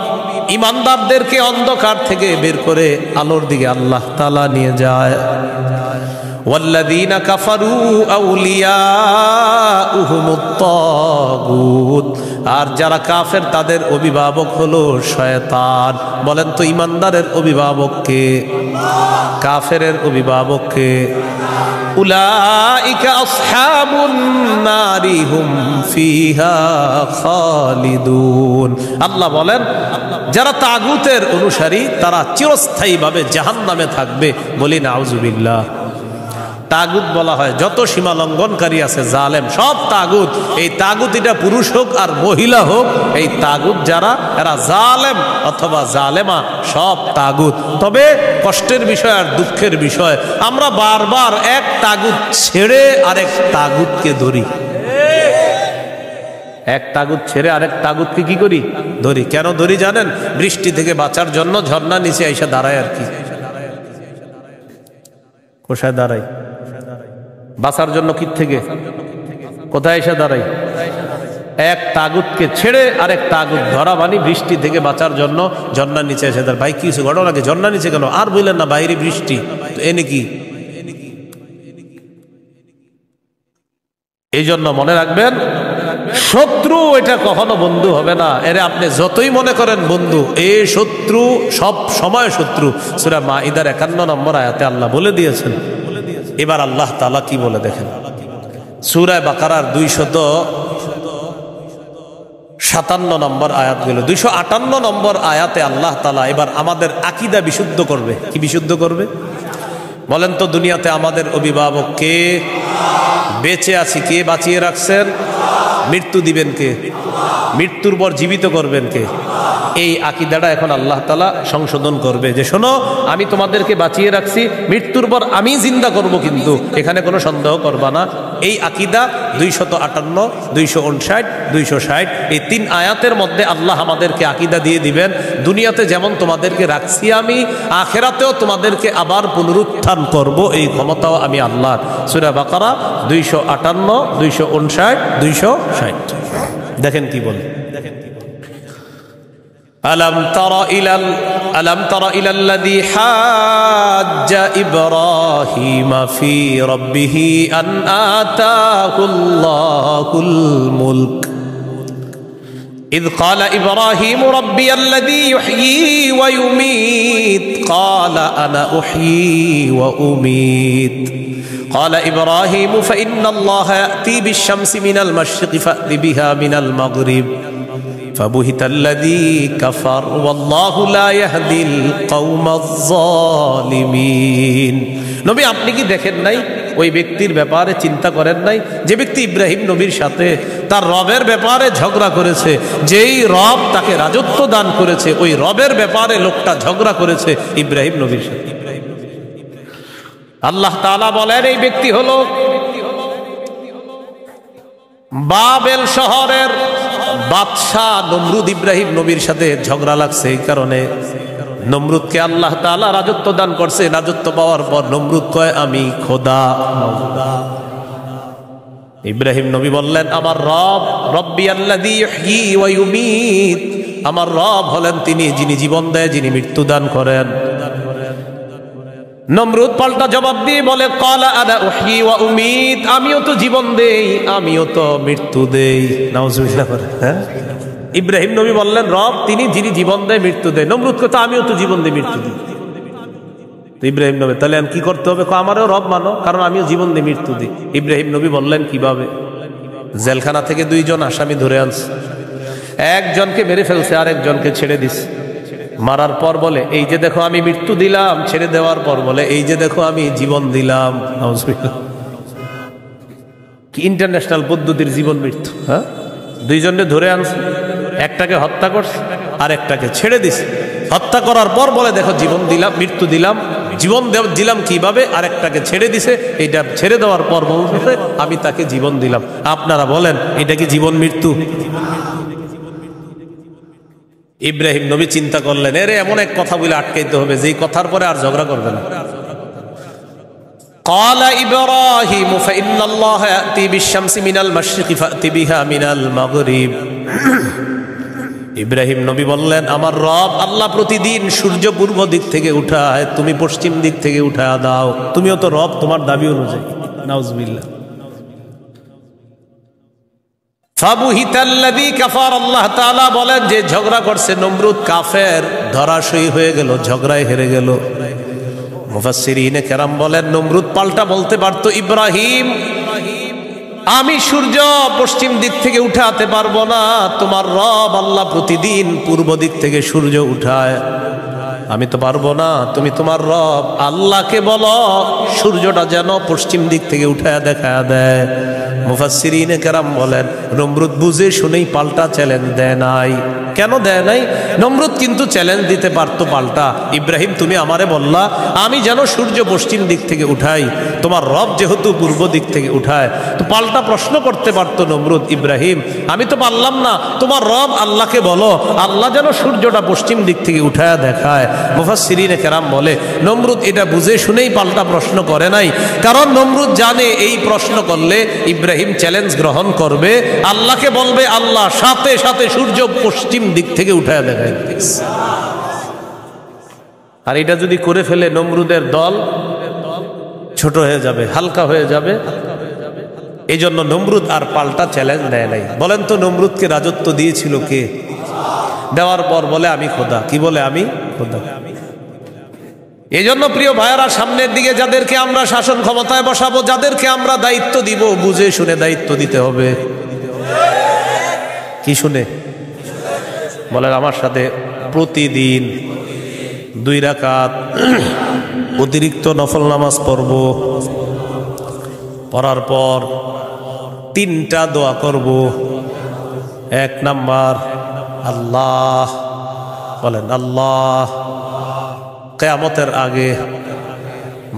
ঈমানদারদেরকে অন্ধকার থেকে বের করে আলোর দিকে আল্লাহ তাআলা নিয়ে যায়। ওয়াল্লাযীনা কাফারু আউলিয়াউহুমুত তাগুত, আর যারা কাফের তাদের অভিভাবক হলো শয়তান। বলেন তো ঈমানদারের অভিভাবক কে? কাফেরের অভিভাবক কে? উলাইকা আসহাবুন নারি হুম ফিহা খালিদুন। আল্লাহ বলেন যারা তাগুতের অনুসারী তারা চিরস্থায়ীভাবে জাহান্নামে থাকবে। বলি নাউজুবিল্লাহ। তাগুত বলা হয় যত সীমা লঙ্ঘনকারী আছে জালেম, সব তাগুত। এই তাগুত এটা পুরুষ হোক আর মহিলা হোক, এই তাগুত যারা এরা জালেম অথবা জালেমা, সব তাগুত। তবে কষ্টের বিষয় আর দুঃখের বিষয়, আমরা বারবার এক তাগুত ছেড়ে আরেক তাগুতকে ধরি। এক তাগুত ছেড়ে আরেক তাগুতকে কি করি? ধরি। কেন ধরি জানেন? বৃষ্টি থেকে বাঁচার জন্য ঝর্ণা নিচে এসে দাঁড়ায় আর কি। কোথায় দাঁড়াই? বাঁচার জন্য কি থেকে কোথায় এসে দাঁড়াই? এক তাগুতকে ছেড়ে আরেক তাগুত ধরা, মানে বৃষ্টি থেকে বাঁচার জন্য ঝর্ণার নিচে এসে দাঁড়ায়। ভাই কিছু ঘটনাকে ঝর্ণার নিচে কেন? আর বললেন না বাইরে বৃষ্টি, তো এনে কি? এই জন্য মনে রাখবেন, শত্রু এটা কখনো বন্ধু হবে না। এরে আপনি যতই মনে করেন বন্ধু, এই শত্রু সব সময় শত্রু। সূরা মাইদার 51 নম্বর আয়াতে আল্লাহ বলে দিয়েছেন। এবার আল্লাহ তাআলা কি বলে দেখেন, সূরা বাকারার 257 নম্বর আয়াত গেল, 258 নম্বর আয়াতে আল্লাহ তাআলা এবার আমাদের আকীদা বিশুদ্ধ করবে। কি বিশুদ্ধ করবে বলেন তো? দুনিয়াতে আমাদের অভিভাবক কে? বেঁচে আছি কে? বাঁচিয়ে রাখছেন। মৃত্যু দিবেন কে? মৃত্যুর পর জীবিত করবেন কে? এই আকীদাটা এখন আল্লাহ তাআলা সংশোধন করবে যে শোনো, আমি তোমাদেরকে বাঁচিয়ে রাখছি, মৃত্যুর পর আমি জিন্দা করব, কিন্তু এখানে কোনো সন্দেহ করবা না। এই আকীদা 258, 259, 260 এই 3 আয়াতের মধ্যে আল্লাহ আমাদেরকে আকীদা দিয়ে দিবেন, দুনিয়াতে যেমন তোমাদেরকে রাখছি আমি, আখিরাতেও তোমাদেরকে আবার পুনরুত্থান করব, এই ক্ষমতাও আমি আল্লাহ। সূরা বাকারা 258, 259, 260 দেখেন কি বলে। ألم تر إلى الذي حاج إبراهيم في ربه أن آتاه الله الملك إذ قال إبراهيم ربي الذي يحيي ويميت قال أنا أحيي وأميت قال إبراهيم فإن الله يأتي بالشمس من المشرق فأت بها من المغرب فبهت الذي كفر والله لا يهدي القوم الظالمين। নবী আপনি কি দেখেন নাই? ওই ব্যক্তির ব্যাপারে চিন্তা করেন নাই যে ব্যক্তি ইব্রাহিম নবীর সাথে তার রবের ব্যাপারে ঝগড়া করেছে? যেই রব তাকে রাজত্ব দান করেছে, ওই রবের ব্যাপারে লোকটা ঝগড়া করেছে ইব্রাহিম নবীর সাথে। আল্লাহ তাআলা বলেন এই ব্যক্তি হলো বাবেল শহরের বাদশাহ নমরুদ। ইব্রাহিম নবীর সাথে ঝগড়া লাগছে, এই কারণে নমরুদকে আল্লাহ তাআলা রাজত্ব দান করছে। রাজত্ব পাওয়ার পর নমরুদ কয় আমি খোদা। ইব্রাহিম নবী বললেন আমার রব, রব্বি আল্লাযী ইহয়ী ওয়া ইউমীত, আমার রব হলেন তিনি যিনি জীবন দেয়, যিনি মৃত্যু দান করেন। নমরুদ পাল্টা জবাব দিয়ে বলে ক্বালা আনা উহয়ী ওয়া উমীত, আমিও তো জীবন দেই, আমিও তো মৃত্যু দেই। নাউজুবিল্লাহ। হ্যাঁ, ইব্রাহিম নবী বললেন রব তিনি যিনি জীবন দেয় মৃত্যু দেয়। নমরুদ কথা আমিও তো জীবন দিই মৃত্যু দিই। তো ইব্রাহিম নবী তাহলে কি করতে হবে? আমারও রব মানো, কারণ আমিও জীবন দিই মৃত্যু দিই। ইব্রাহিম নবী বললেন কিভাবে? জেলখানা থেকে 2 জন আসামি ধরে আনছে, একজনকে মেরে ফেলছে, আরেকজনকে ছেড়ে দিছে। মারার পর বলে এই যে দেখো আমি মৃত্যু দিলাম, ছেড়ে দেওয়ার পর বলে এই যে দেখো আমি জীবন দিলাম। কি ইন্টারন্যাশনাল পদ্ধতির জীবন মৃত্যু! হ্যাঁ, 2 জনকে ধরে আনছে, একটাকে হত্যা করছে আর একটাকে ছেড়ে দিছে। হত্যা করার পর বলে দেখো জীবন দিলাম, মৃত্যু দিলাম। জীবন দিলাম কিভাবে? আরেকটাকে ছেড়ে দিছে। এইটা ছেড়ে দেওয়ার পর বলছে আমি তাকে জীবন দিলাম। আপনারা বলেন এটা কি জীবন মৃত্যু? ইব্রাহিম নবী চিন্তা করলেন এর এমন এক কথা বলে আটকাইতে হবে যেই কথার পরে আর ঝগড়া করবে না। قال إبراهيم فإن الله يأتي بالشمس من المشرق فأت بها من المغرب। ইব্রাহিম নবী বললেন আমার রব আল্লাহ প্রতিদিন সূর্য পূর্ব দিক থেকে উঠায়, তুমি পশ্চিম দিক থেকে উঠায় দাও। তুমিও তো রব, তোমার দাবি অনুযায়ী। নাউজুবিল্লাহ। ফাবুহিতাল্লাযী কাফার, আল্লাহ তাআলা বলেন যে ঝগড়া করছে নমরুদ কাফের, ধরাশয়ী হয়ে গেল, ঝগড়ায় হেরে গেল। মুফাসসিরিনে কেরাম বলেন নমরুদ পাল্টা বলতে পারতো ইব্রাহিম আমি সূর্য পশ্চিম দিক থেকে উঠাতে পারবো না, তোমার রব আল্লাহ প্রতিদিন পূর্ব দিক থেকে সূর্য উঠায়। আমি তো পারবো না, তুমি তোমার রব আল্লাহকে বলো সূর্যটা যেন পশ্চিম দিক থেকে উঠায়া দেখা দেয়। মুফাসসিরিনে কেরাম বলেন নমরুদ বুঝে শুনেই পাল্টা চ্যালেঞ্জ দেয় নাই। কেন দেয় নাই? নমরুদ কিন্তু চ্যালেঞ্জ দিতে পারতো পাল্টা, ইব্রাহিম তুমি আমারে বললা আমি যেন সূর্য পশ্চিম দিক থেকে উঠাই, তোমার রব যেহেতু পূর্ব দিক থেকে উঠায়, তো পাল্টা প্রশ্ন করতে পারতো নমরুদ, ইব্রাহিম আমি তো পারলাম না, তোমার রব আল্লাহকে বলো আল্লাহ যেন সূর্যটা পশ্চিম দিক থেকে উঠায়া দেখায়। মুফাসসিরিনে কেরাম বলে নমরুদ এটা বুঝে শুনেই পাল্টা প্রশ্ন করে নাই, কারণ নমরুদ জানে এই প্রশ্ন করলে ইব্রাহিম চ্যালেঞ্জ গ্রহণ করবে, আল্লাহকে বলবে আল্লাহ সাথে সাথে সূর্য পশ্চিম দিক থেকে উঠায়া দেখায়। আর এটা যদি করে ফেলে নমরুদের দল ছোট হয়ে যাবে, হালকা হয়ে যাবে। এই জন্য নমরুদ আর পাল্টা চ্যালেঞ্জ দেয় নাই। বলেন তো নমরুদকে রাজত্ব দিয়েছিল কে? দেওয়ার পর বলে আমি খোদা। কি বলে? আমি খোদা। এই জন্য প্রিয় ভাইয়েরা, সামনের দিকে যাদেরকে আমরা শাসন ক্ষমতায় বসাবো, যাদেরকে আমরা দায়িত্ব দিব, বুঝে শুনে দায়িত্ব দিতে হবে। কি শুনে? বলেন আমার সাথে, প্রতিদিন 2 রাকাত অতিরিক্ত নফল নামাজ পড়ব, পড়ার পর 3টা দোয়া করব। 1 নাম্বার আল্লাহ, বলেন আল্লাহ কিয়ামতের আগে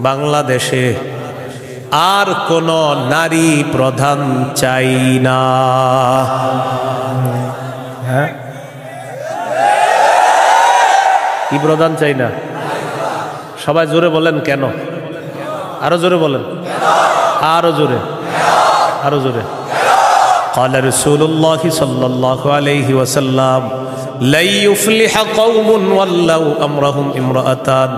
বাংলাদেশে আর কোন নারী প্রধান চাই না। হ্যাঁ, কি প্রধান চাই না? সবাই জোরে বলেন কেন? আরো জোরে বলেন, আরো জোরে, আরো জোরে। قال رسول الله صلى الله عليه وسلم لا يفلح قوم ولوا امرهم امرأتان।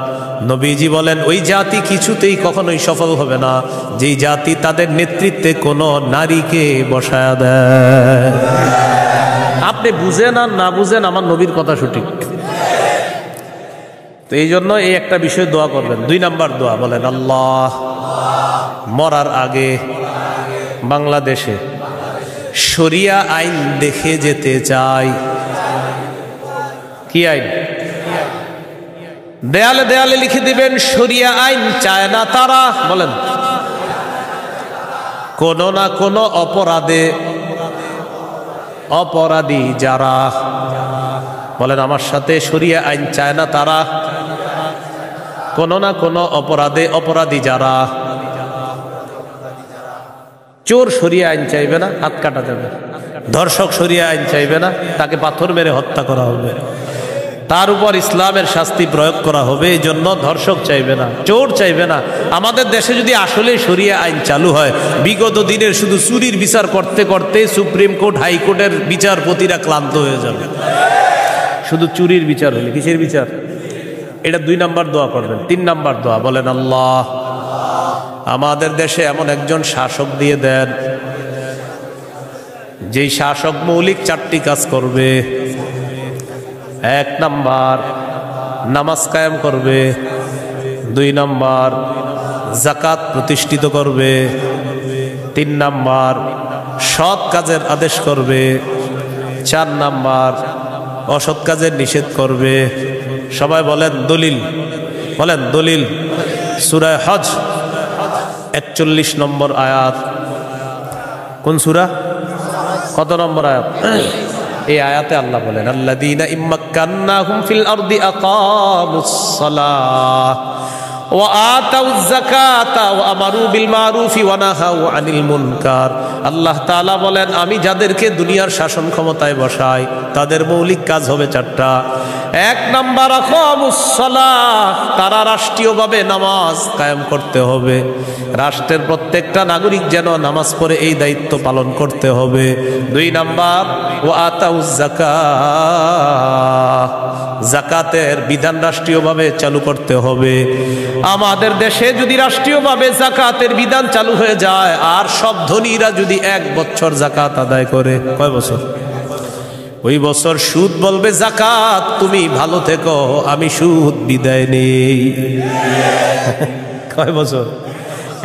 নবীজি বলেন ওই জাতি কিছুতেই কখনোই সফল হবে না যেই জাতি তাদের নেতৃত্বে কোনো নারীকে বসায়া দেয়। আপনি বুঝেন আর না বুঝেন, আমার নবীর কথা সঠিক। তো এই জন্য এই একটা বিষয় দোয়া করবেন। 2 নাম্বার দোয়া, বলেন আল্লাহ মরার আগে বাংলাদেশে শরিয়া আইন দেখে যেতে চাই। কি আইন? দেয়ালে দেয়ালে লিখে দিবেন শরিয়া আইন চায় না তারা। বলেন কোন না কোন অপরাধে অপরাধী যারা, বলেন আমার সাথে, শরিয়া আইন চায় না তারা, কোন না কোন অপরাধে অপরাধী যারা। চোর শরিয়া আইন চাইবে না, হাত কাটা যাবে। ধর্ষক শরিয়া আইন চাইবে না, তাকে পাথর মেরে হত্যা করা হবে, তার উপর ইসলামের শাস্তি প্রয়োগ করা হবে। এই জন্য ধর্ষক চাইবে না, চোর চাইবে না। আমাদের দেশে যদি আসলে শরিয়া আইন চালু হয়, বিগত দিনের শুধু চুরির বিচার করতে করতে সুপ্রিম কোর্ট হাইকোর্টের বিচারপতিরা ক্লান্ত হয়ে যাবে। শুধু চুরির বিচার হলে, কিসের বিচার? এটা 2 নাম্বার দোয়া করবেন। 3 নাম্বার দোয়া, বলেন আল্লাহ আমাদের দেশে এমন একজন শাসক দিয়ে দেন যেই শাসক মৌলিক 4টি কাজ করবে। 1 নাম্বার নামাজ কায়েম করবে, 2 নাম্বার যাকাত প্রতিষ্ঠিত করবে, 3 নাম্বার সৎ কাজের আদেশ করবে, 4 নাম্বার অসৎ কাজের নিষেধ করবে। সবাই বলেন দলিল, বলেন দলিল। সূরা হজ 41 নম্বর আয়াত। কোন সূরা? কত নম্বর আয়াত? এই আয়াতে আল্লাহ বলেন আল্লাযীনা ইম্মাক্কান্নাহুম ফিল আরদি আকামুস সালাহ ওয়া আতাউয যাকাতা ওয়া আমারু বিল মারুফি ওয়া নাহাউ আনিল মুনকার। আল্লাহ তাআলা বলেন আমি যাদেরকে দুনিয়ার শাসন ক্ষমতায় বসাই তাদের মৌলিক কাজ হবে 4টা। 1 নাম্বার আকামুস সালাহ, তারা রাষ্ট্রীয়ভাবে নামাজ কায়েম করতে হবে। রাষ্ট্রের প্রত্যেকটা নাগরিক যেন নামাজ পড়ে, এই দায়িত্ব পালন করতে হবে। 2 নাম্বার ওয়া আতাউয যাকাত, যাকাতের বিধান রাষ্ট্রীয়ভাবে চালু করতে হবে। আমাদের দেশে যদি রাষ্ট্রীয়ভাবে যাকাতের বিধান চালু হয়ে যায় আর সব ধনীরা যদি 1 বছর যাকাত আদায় করে, কয় বছর? ওই বছর সুদ বলবে যাকাত তুমি ভালো থেকো, আমি সুদ বিদায় নেই। কয় বছর?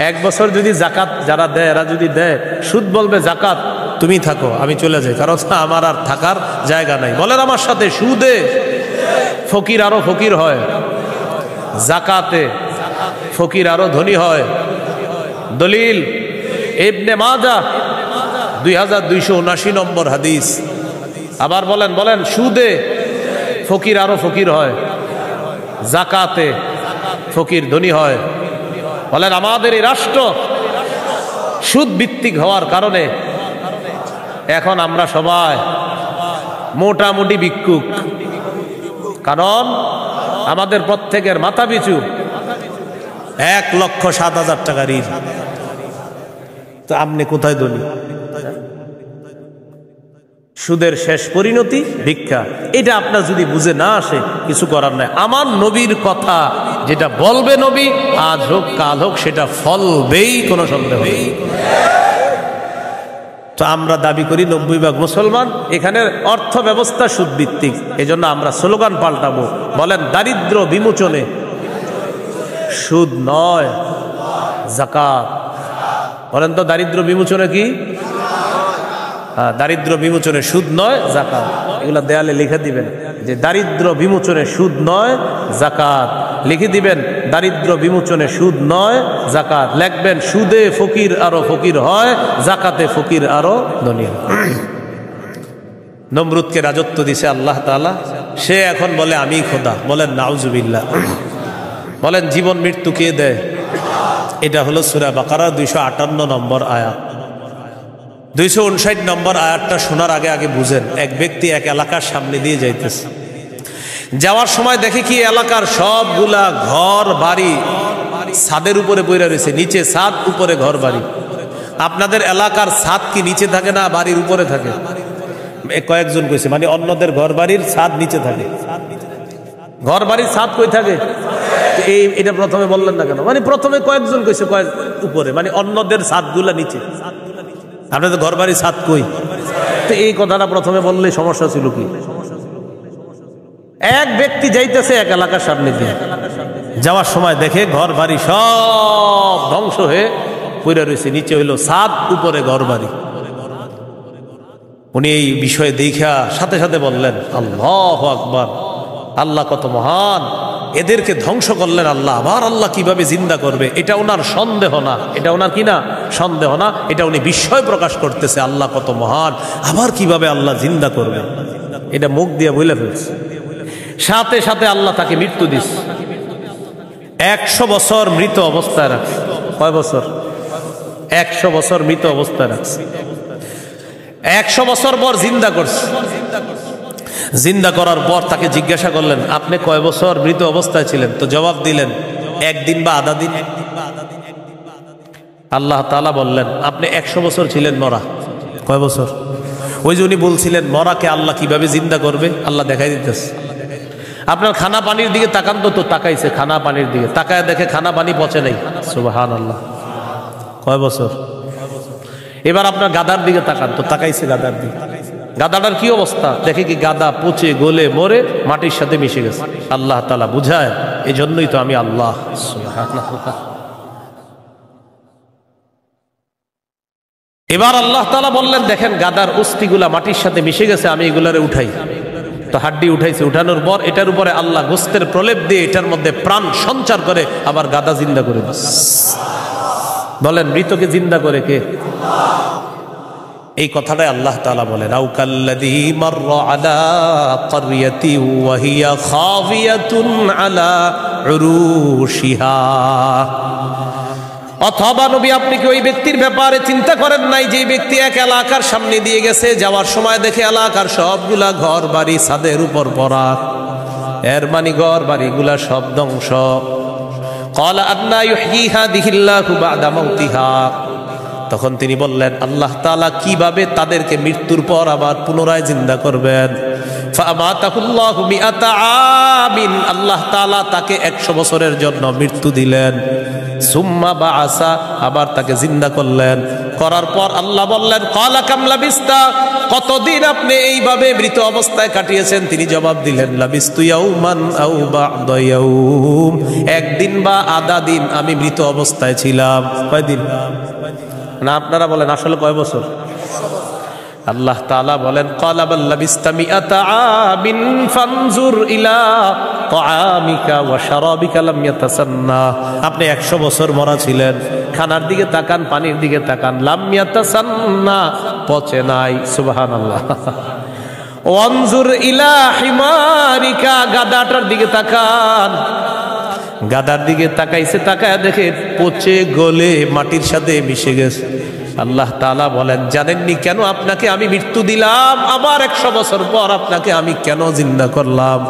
1 বছর যদি যাকাত যারা দেয়, এরা যদি দেয়, সুদ বলবে যাকাত তুমি থাকো, আমি চলে যাই, কারণ আমার আর থাকার জায়গা নাই। বলেন আমার সাথে, সুদে ফকির আরো ফকির হয়, জাকাতে ফকির আরো ধনী হয়। দলিল ইবনে মাজাহ 2279 নম্বর হাদিস। আবার বলেন বলেন, সুদে ফকির আরো ফকির হয়, জাকাতে ফকির ধনী হয়। বলেন আমাদের এই রাষ্ট্র সুদ ভিত্তিক হওয়ার কারণে এখন আমরা সবাই মোটামুটি ভিক্ষুক। কারণ আমাদের প্রত্যেকের মাথা পিছু 1,07,000 টাকা ঋণ। তো আপনি কোথায় ধনী? সুদের শেষ পরিণতি ভিক্ষা। এটা আপনার যদি বুঝে না আসে কিছু করার নাই। আমার নবীর কথা যেটা বলবে নবী, আজ হোক কাল হোক সেটা ফলবেই, কোনো সন্দেহ নেই। তো আমরা দাবি করি 90% মুসলমান, এখানের অর্থ ব্যবস্থা সুদ ভিত্তিক। এজন্য আমরা স্লোগান পাল্টাবো, বলেন দারিদ্র বিমোচনে সুদ নয় যাকাত। বলেন তো দারিদ্র বিমোচনে কি? দারিদ্র বিমোচনে সুদ নয় যাকাত। এগুলা দেয়ালে লিখে দিবেন যে দারিদ্র বিমোচনে সুদ নয় যাকাত। লিখে দিবেন দারিদ্র বিমোচনে সুদ নয় যাকাত। লিখবেন সুদে ফকির আরো ফকির হয়, যাকাতে ফকির আরো ধনী হয়। নমরুদকে রাজত্ব দিছে আল্লাহ তাআলা, সে এখন বলে আমি খোদা। বলেন নাউজুবিল্লাহ। বলেন জীবন মৃত্যু কে দেয়? এটা হলো সূরা বাকারা 258 নম্বর আয়াত। 259 নম্বর আয়াতটা শোনার আগে আগে বুঝেন। এক ব্যক্তি এক এলাকার সামনে দিয়ে যাইতেছে, যাওয়ার সময় দেখে কি এলাকার সবগুলা ঘর বাড়ি ছাদের উপরে পড়ে রয়েছে, নিচে ছাদ উপরে ঘর বাড়ি। আপনাদের এলাকার ছাদ কি নিচে থাকে না বাড়ির উপরে থাকে? কয়েকজন কইছে মানে অন্যদের ঘর বাড়ির ছাদ নিচে থাকে। ঘর বাড়ির ছাদ কই থাকে? এটা প্রথমে বললেন না কেন? মানে প্রথমে কয়েকজন কইছে কয়েক উপরে, মানে অন্যদের ছাদগুলা নিচে। আপনাদের ঘর বাড়ির ছাদ কই? তো এই কথাটা প্রথমে বললে সমস্যা ছিল কি? এক ব্যক্তি যাইতেছে এক এলাকার সামনে দিয়ে, যাওয়ার সময় দেখে ঘর বাড়ি সব ধ্বংস হয়ে পড়ে রয়েছে, নিচে হইল ছাদ উপরে ঘর বাড়ি। উনি এই বিষয়ে দেখা সাথে সাথে বললেন আল্লাহু আকবার, আল্লাহ কত মহান, এদেরকে ধ্বংস করলেন আল্লাহ, আবার আল্লাহ কিভাবে জিন্দা করবে এটা ওনার সন্দেহ না, এটা ওনার কি না সন্দেহ না, এটা উনি বিস্ময় প্রকাশ করতেছে আল্লাহ কত মহান, আবার কিভাবে আল্লাহ জিন্দা করবে এটা মুখ দিয়ে বলে ফেলছে। সাথে সাথে আল্লাহ তাকে মৃত্যু দিচ্ছে। 100 বছর মৃত অবস্থায় রাখছে। কয় বছর? 100 বছর মৃত অবস্থায় রাখছে। 100 বছর পর জিন্দা করছে। জিন্দা করার পর তাকে জিজ্ঞাসা করলেন আপনি কয় বছর মৃত অবস্থায় ছিলেন? তো জবাব দিলেন 1 দিন বা আধা দিন। আল্লাহ তাআলা বললেন আপনি 100 বছর ছিলেন মরা। কয় বছর? ওই যে উনি বলছিলেন মরাকে আল্লাহ কিভাবে জিন্দা করবে, আল্লাহ দেখাই দিতেছে। আপনার খানা পানির দিকে তাকান তো তাকাইছে, খানা পানির দিকে তাকায় দেখে খানা পানি পচে নাই। সুবহানাল্লাহ। কয় বছর? এবার আপনার গাদার দিকে তাকান তো তাকাইছে গাদার দিকে, গাদাটার কি অবস্থা দেখে কি গাদা পচে গলে মরে মাটির সাথে মিশে গেছে। আল্লাহ তাআলা বুঝায় এই জন্যই তো আমি আল্লাহ। সুবহানাল্লাহ। এবার আল্লাহ তাআলা বললেন দেখেন গাদার অস্থিগুলা মাটির সাথে মিশে গেছে, আমি এগুলারে উঠাই। তো হাড্ডি উঠাইছে, উঠানোর পর এটার উপরে আল্লাহ গোস্তের প্রলেপ দিয়ে এটার মধ্যে প্রাণ সঞ্চার করে আবার গাদা জিন্দা করে দিচ্ছে। বলেন মৃতকে জিন্দা করে কে? এই কথাটাই আল্লাহ তাআলা বলেন আও কাল্লাযী মাররা আলা ক্বরিয়াতি ওয়া হিয়া খাফিয়াতুন আলা উরুশিহা। অথবা নবী আপনি কি ওই ব্যক্তির ব্যাপারে চিন্তা করেন নাই যে ব্যক্তি এক এলাকার সামনে দিয়ে গেছে, যাওয়ার সময় দেখে এলাকার সবগুলা ঘর বাড়ি ছাদের উপর পড়া, এর মানে ঘর বাড়িগুলা সব ধ্বংস। ক্বালা আন্না ইউহয়ী হাযিহিল্লাহু বা'দা মাউতিহা। তখন তিনি বললেন আল্লাহ তাআলা কিভাবে তাদেরকে মৃত্যুর পর আবার পুনরায় জিন্দা করবেন। ফাআমাতাহুল্লাহু মিআতা আমিন। আল্লাহ তাআলা তাকে 100 বছরের জন্য মৃত্যু দিলেন। সুম্মা বাআসা, আবার তাকে জিন্দা করলেন। করার পর আল্লাহ বললেন ক্বালা কাম লাবিস্তা, কতদিন আপনি এইভাবে মৃত অবস্থায় কাটিয়েছেন? তিনি জবাব দিলেন লাবিস্তু ইয়াওমান আও বা'দা ইয়াওম, একদিন বা আধা দিন আমি মৃত অবস্থায় ছিলাম। কয় দিন? না আপনারা বলেন আসলে কয় বছর? আল্লাহ তাআলা বলেন ক্বালা বাল লাবিস্তা মিআতা আমিন ফানজুর ইলা তাআমিকা ওয়া শারাবিকা লাম ইয়াতাসান্না। আপনি 100 বছর মরা ছিলেন, খানার দিকে তাকান, পানির দিকে তাকান, লাম ইয়াতাসান্না, পচে নাই। সুবহানাল্লাহ। ওয়ানজুর ইলা হিমারিকা, গাদাটার দিকে তাকান, গাদার দিকে তাকাইছে, তাকায় দেখে পচে গলে মাটির সাথে মিশে গেছে। আল্লাহ তাআলা বলেন, জানেননি কেন আপনাকে আমি মৃত্যু দিলাম, আবার 100 বছর পর আপনাকে আমি কেন জিন্দা করলাম?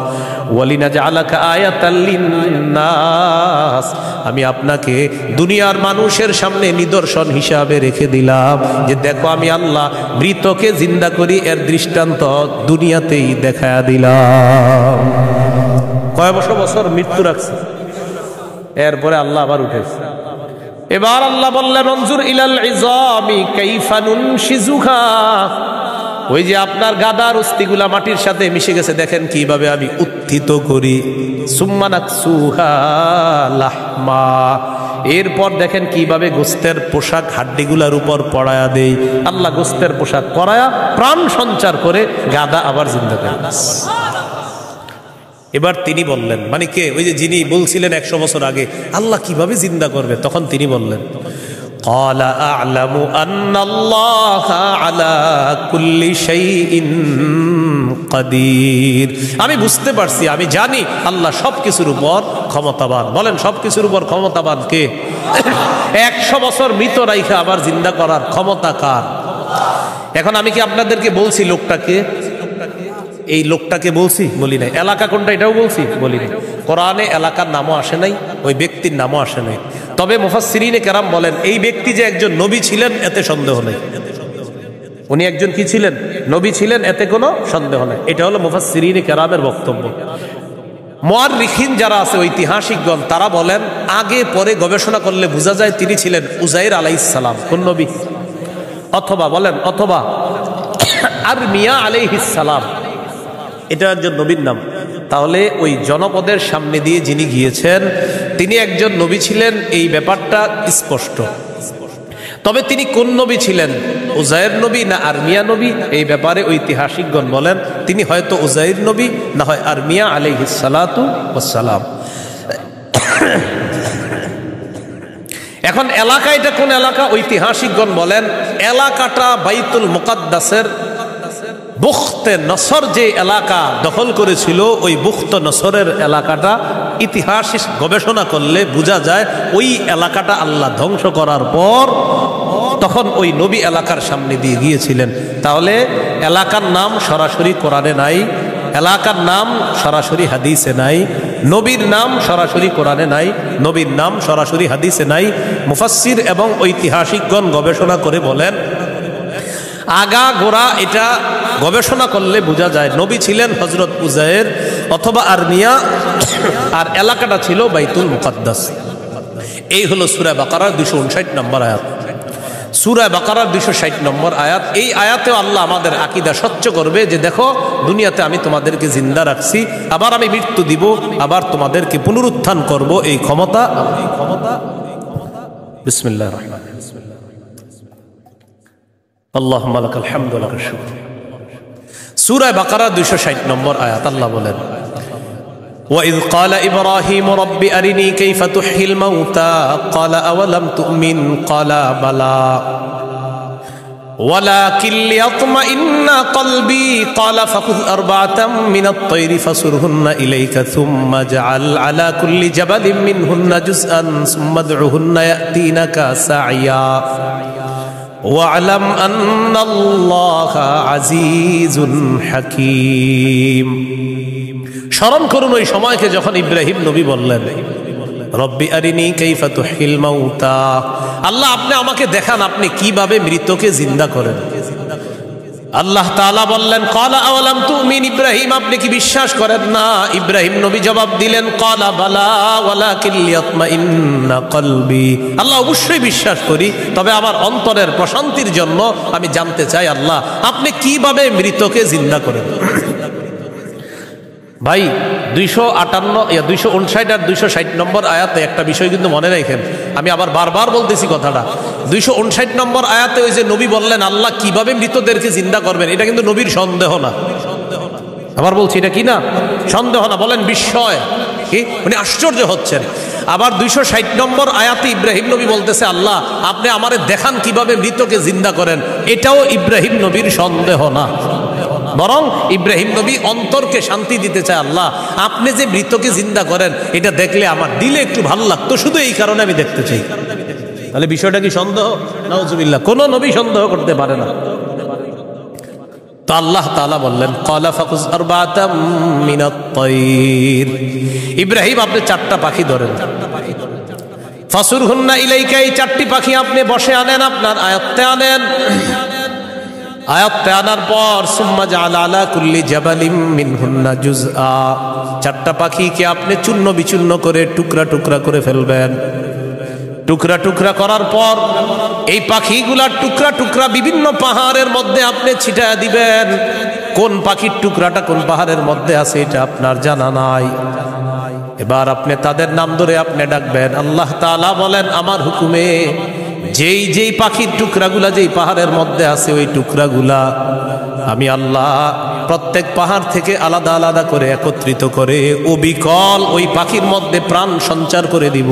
ওয়ালিনাজআলাকা আয়াতাল লিন্নাস, আমি আপনাকে দুনিয়ার মানুষের সামনে নিদর্শন হিসাবে রেখে দিলাম যে দেখো আমি আল্লাহ মৃতকে জিন্দা করি, এর দৃষ্টান্ত দুনিয়াতেই দেখায়া দিলাম। কয় বছর মৃত্যু রাখছে, এরপরে আল্লাহ আবার উঠেছে। এবার আল্লাহ বললেন, অনজুর ইলাল ইযামি কাইফা নুনশিজুহা, ওই যে আপনার গাদার অস্থিগুলা মাটির সাথে মিশে গেছে, দেখেন কিভাবে আমি উত্থিত করি। সুম্মা নাকসুহা লাহমা, এরপর দেখেন কিভাবে গোস্তের পোশাক হাড্ডিগুলার উপর পড়ায়া দেই। আল্লাহ গোস্তের পোশাক পরায়া প্রাণ সঞ্চার করে গাদা আবার জিন্দা করে। এবার তিনি বললেন, মানে কে? ওই যে যিনি বলছিলেন 100 বছর আগে আল্লাহ কিভাবে জিন্দা করবে, তখন তিনি বললেন, ক্বালা আ'লামু আন্নাল্লাহা আলা কুল্লি শাইইন কাদির, আমি বুঝতে পারছি, আমি জানি আল্লাহ সবকিছুর উপর ক্ষমতাবান। বলেন সবকিছুর উপর ক্ষমতাবান কে? 100 বছর মৃত রাইখা আবার জিন্দা করার ক্ষমতা কার? এখন আমি কি আপনাদেরকে বলছি লোকটাকে? এই লোকটাকে বলছি? বলি নাই। এলাকা কোনটা এটাও বলছি? বলি নাই। কোরআনে এলাকার নামও আসে নাই, ওই ব্যক্তির নামও আসে নাই। তবে মুফাসসিরিনে কেরাম বলেন এই ব্যক্তি যে একজন নবী ছিলেন এতে সন্দেহ নেই। উনি একজন কি ছিলেন? নবী ছিলেন, এতে কোনো সন্দেহ নেই। এটা হলো মুফাসসিরিনে কেরামের বক্তব্য। মুআররিখিন যারা আছে, ঐতিহাসিকগণ, তারা বলেন আগে পরে গবেষণা করলে বোঝা যায় তিনি ছিলেন উযাইর আলাইহিস সালাম। কোন নবী? অথবা বলেন, অথবা আরমিয়া আলাইহিস সালাম, এটা একজন নবীর নাম। তাহলে ওই জনপদের সামনে দিয়ে যিনি গিয়েছেন তিনি একজন নবী ছিলেন, এই ব্যাপারটা স্পষ্ট। তবে তিনি কোন নবী ছিলেন, উযাইর নবী না আরমিয়া নবী, এই ব্যাপারে ঐতিহাসিকগণ বলেন তিনি হয়তো উযাইর নবী, না হয় আরমিয়া আলাইহিস সালাতু ওয়াস সালাম। এখন এলাকা, এটা কোন এলাকা? ঐতিহাসিকগণ বলেন এলাকাটা বাইতুল মুকাদ্দাসের বুখতে নসর যে এলাকা দখল করেছিল, ওই বুখতে নসরের এলাকাটা ইতিহাস গবেষণা করলে বোঝা যায় ওই এলাকাটা আল্লাহ ধ্বংস করার পর তখন ওই নবী এলাকার সামনে দিয়ে গিয়েছিলেন। তাহলে এলাকার নাম সরাসরি কোরআনে নাই, এলাকার নাম সরাসরি হাদিসে নাই, নবীর নাম সরাসরি কোরআনে নাই, নবীর নাম সরাসরি হাদিসে নাই। মুফাসসির এবং ঐতিহাসিকগণ গবেষণা করে বলেন আগা গোড়া এটা গবেষণা করলে বোঝা যায় নবী ছিলেন হযরত উযাইর অথবা আরমিয়া, আর এলাকাটা ছিল বাইতুল মুকাদ্দাস। এই হলো সূরা বাকারার 259 নম্বর আয়াত। সূরা বাকারার 260 নম্বর আয়াত। এই আয়াতেও আল্লাহ আমাদের আকীদা স্বচ্ছ করবে যে দেখো দুনিয়াতে আমি তোমাদেরকে জিন্দা রাখছি, আবার আমি মৃত্যু দিব, আবার তোমাদেরকে পুনরুত্থান করব, এই ক্ষমতা। বিসমিল্লাহির রহমানির রহিম। আল্লাহুম্মা লাকাল হামদু ওয়া লাকাশ শুকর। সূরা বাকারা 260 নম্বর আয়াত আল্লাহ বলেন وَإِذْ قَالَ إِبْرَاهِيمُ رَبِّ أَرِنِي كَيْفَ تُحْيِي الْمَوْتَى قَالَ أَوَلَمْ تُؤْمِنْ قَالَ بَلَى وَلَكِنْ لِيَطْمَئِنَّ قَلْبِي قَالَ فَخُذْ أَرْبَعَةً مِنَ الطَّيْرِ فَصُرْهُنَّ إِلَيْكَ ثُمَّ اجْعَلْ عَلَى كُلِّ جَبَلٍ مِّنْهُنَّ جُزْءًا ثُمَّ ادْعُهُنَّ يَأْتِينَكَ سَعْيًا وَاعْلَمْ أَنَّ اللَّهَ عَزِيزٌ حَكِيمٌ। স্মরণ করুন ওই সময়কে যখন ইব্রাহিম নবী বললেন রব্বি আরিনি কাইফা তুহিল মাউতা, আল্লাহ আপনি আমাকে দেখান আপনি কিভাবে মৃতকে জিন্দা করেন। আল্লাহ তাআলা বললেন ক্বালা আওয়ালাম তুমিন, ইব্রাহিম আপনি কি বিশ্বাস করেন না? ইব্রাহিম নবী জবাব দিলেন ক্বালা বালা ওয়ালাকিন লিয়াতমাইন্না কলবি, আল্লাহ অবশ্যই বিশ্বাস করি, তবে আমার অন্তরের প্রশান্তির জন্য আমি জানতে চাই আল্লাহ আপনি কিভাবে মৃতকে জিন্দা করেন। ভাই 259 আর 260 নম্বর আয়াতে একটা বিষয় কিন্তু মনে রাখেন, আমি আবার বারবার বলতেছি কথাটা। 259 নম্বর আয়াতে ওই যে নবী বললেন আল্লাহ কিভাবে মৃতদেরকে জিন্দা করবেন, এটা কিন্তু নবীর সন্দেহ না। আবার বলছি এটা কি না? সন্দেহ না, বলেন বিস্ময়। কি উনি আশ্চর্য হচ্ছেন। আবার 260 নম্বর আয়াতে ইব্রাহিম নবী বলতেছে, আল্লাহ আপনি আমারে দেখান কিভাবে মৃতকে জিন্দা করেন। এটাও ইব্রাহিম নবীর সন্দেহ না, বরং ইব্রাহিম নবী অন্তরকে শান্তি দিতে চায়, আল্লাহ আপনি যে মৃতকে জিন্দা করেন এটা দেখলে আমার দিলে একটু ভালো লাগতো, শুধু এই কারণে আমি দেখতে চাই। তাহলে বিষয়টা কি সন্দেহ? নাউজুবিল্লাহ, কোন নবী সন্দেহ করতে পারে না। তো আল্লাহ তাআলা বললেন, ক্বালা ফাকুজ আরবাতাম মিনাত তায়র, ইব্রাহিম আপনি 4টা পাখি ধরেন, ফাসুরহুন্না ইলাইকা, এই 4টি পাখি আপনি বসে আনেন, আপনার আয়ত্তে আনেন। আয়াতে আনার পর সুম্মা জাআলা আলা কুল্লি জাবালিম মিনহুন্না জুজআ, 4টা পাখিকে আপনি চূর্ণ বিচূর্ণ করে টুকরা টুকরা করে ফেলবেন। টুকরা টুকরা করার পর এই পাখিগুলার টুকরা টুকরা বিভিন্ন পাহাড়ের মধ্যে আপনি ছিটায় দিবেন। কোন পাখির টুকরাটা কোন পাহাড়ের মধ্যে আছে এটা আপনার জানা নাই। এবার আপনি তাদের নাম ধরে আপনি ডাকবেন। আল্লাহ তাআলা বলেন, আমার হুকুমে যেই যেই পাখির টুকরাগুলা যেই পাহাড়ের মধ্যে আছে ওই টুকরাগুলা আমি আল্লাহ প্রত্যেক পাহাড় থেকে আলাদা আলাদা করে একত্রিত করে অবিকল ওই পাখির মধ্যে প্রাণ সঞ্চার করে দিব।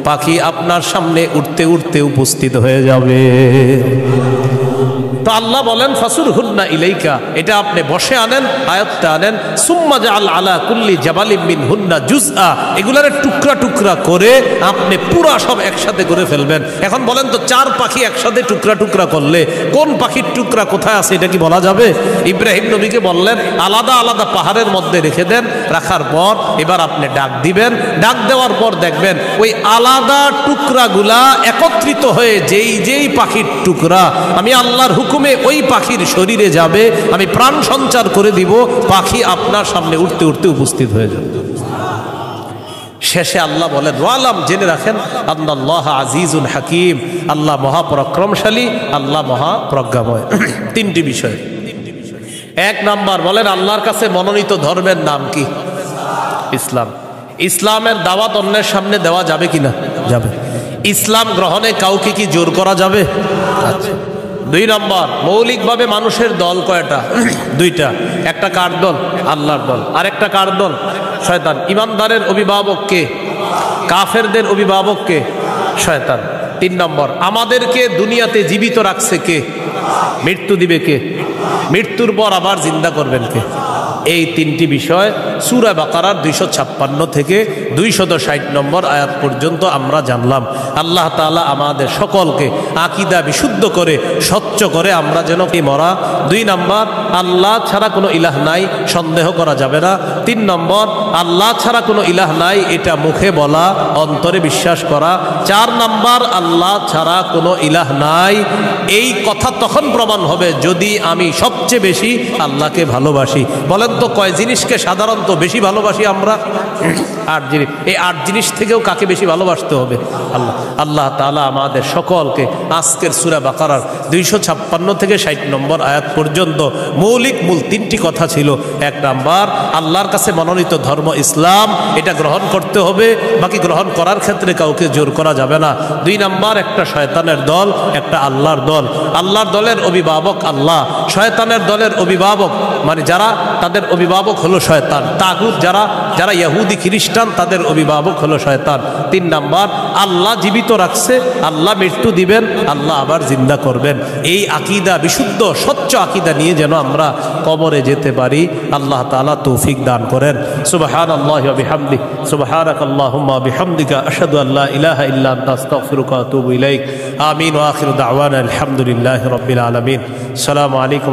পাখি আপনার সামনে উঠতে উঠতে উপস্থিত হয়ে যাবে। তো আল্লাহ বলেন, ফাসুরহুন্না ইলাইকা, এটা আপনি বসে আনেন, আয়াতটা আনেন। সুম্মা জাআল আলা কুল্লি জাবালিম মিনহুন্না জুজআ, এগুলার টুকরা টুকরা করে আপনি পুরা সব একসাথে করে ফেলবেন। এখন বলেন তো 4 পাখি একসাথে টুকরা টুকরা করলে কোন পাখির টুকরা কোথায় আছে এটা কি বলা যাবে? ইব্রাহিম নবীকে বললেন আলাদা আলাদা পাহাড়ের মধ্যে রেখে দেন। রাখার পর এবার আপনি ডাক দিবেন। ডাক দেওয়ার পর দেখবেন ওই আলাদা টুকরাগুলা একত্রিত হয়ে যেই যেই পাখির টুকরা আমি আল্লাহর হুকুমে ওই পাখির শরীরে যাবে, আমি প্রাণ সঞ্চার করে দিব, পাখি আপনার সামনে উঠতে উঠতে উপস্থিত হয়ে যাবে। শেষে আল্লাহ বলেন, ওয়ালাম, জেনে রাখেন, আল্লাহ আজিজুন হাকিম, আল্লাহ মহাপরাক্রমশালী, আল্লাহ মহাপ্রজ্ঞাময়। 3টি বিষয়। 1 নাম্বার, বলেন আল্লাহর কাছে মনোনীত ধর্মের নাম কি? ইসলাম। ইসলামের দাওয়াত অন্যের সামনে দেওয়া যাবে কিনা? যাবে। ইসলাম গ্রহণে কাউকে কি জোর করা যাবে? আচ্ছা। 2 নম্বর, মৌলিকভাবে মানুষের দল কয়টা? 2টা। একটা কার দল? আল্লাহর দল। আর একটা কার দল? শয়তান। ইমানদারের অভিভাবক কে? কাফেরদের অভিভাবক কে? শয়তান। 3 নম্বর, আমাদেরকে দুনিয়াতে জীবিত রাখছে কে? মৃত্যু দিবে কে? মৃত্যুর পর আবার জিন্দা করবেন কে? এই 3টি বিষয় সূরা বাকারার 256 থেকে 260 নম্বর আয়াত পর্যন্ত আমরা জানলাম। আল্লাহ তাআলা আমাদের সকলকে আকীদা বিশুদ্ধ করে স্বচ্ছ করে আমরা যেন কি মরা। 2 নম্বর, আল্লাহ ছাড়া কোনো ইলাহ নাই, সন্দেহ করা যাবে না। 3 নম্বর, আল্লাহ ছাড়া কোনো ইলাহ নাই, এটা মুখে বলা, অন্তরে বিশ্বাস করা। 4 নম্বর, আল্লাহ ছাড়া কোনো ইলাহ নাই, এই কথা তখন প্রমাণ হবে যদি আমি সবচেয়ে বেশি আল্লাহকে ভালোবাসি। বলেন তো কয় জিনিসকে সাধারণত বেশি ভালোবাসি আমরা? 8 জিনিস। এই 8 জিনিস থেকেও কাকে বেশি ভালোবাসতে হবে? আল্লাহ। আল্লাহ তাআলা আমাদের সকলকে আজকের সূরা বাকারার 256 থেকে 60 নম্বর আয়াত পর্যন্ত মৌলিক মূল 3টি কথা ছিল। 1 নাম্বার, আল্লাহর কাছে মনোনীত ধর্ম ইসলাম, এটা গ্রহণ করতে হবে, বাকি গ্রহণ করার ক্ষেত্রে কাউকে জোর করা যাবে না। 2 নাম্বার, একটা শয়তানের দল, একটা আল্লাহর দল। আল্লাহর দলের অভিভাবক আল্লাহ, শয়তানের দলের অভিভাবক মানে যারা, তাদের অভিভাবক হলো শয়তান। তাগুত যারা ইহুদি খ্রিস্টান, তাদের অভিভাবক হলো শয়তান। 3 নাম্বার, আল্লাহ জীবিত রাখছে, আল্লাহ মৃত্যু দিবেন, আল্লাহ আবার জিন্দা করবেন। এই আকীদা, বিশুদ্ধ স্বচ্ছ আকীদা নিয়ে যেন আমরা কবরে যেতে পারি, আল্লাহ তাআলা তৌফিক দান করেন। সুবহানাল্লাহি ওয়া বিহামদিহি, সুবহানাকাল্লাহুম্মা ওয়া বিহামদিকা, আশহাদু আল্লা ইলাহা ইল্লা আনতা, আস্তাগফিরুকা ওয়া আতুবু ইলাইক। আমিন ওয়া আখিরু দাওয়ানা আলহামদুলিল্লাহি রাব্বিল আলামিন। আসসালামু আলাইকুম।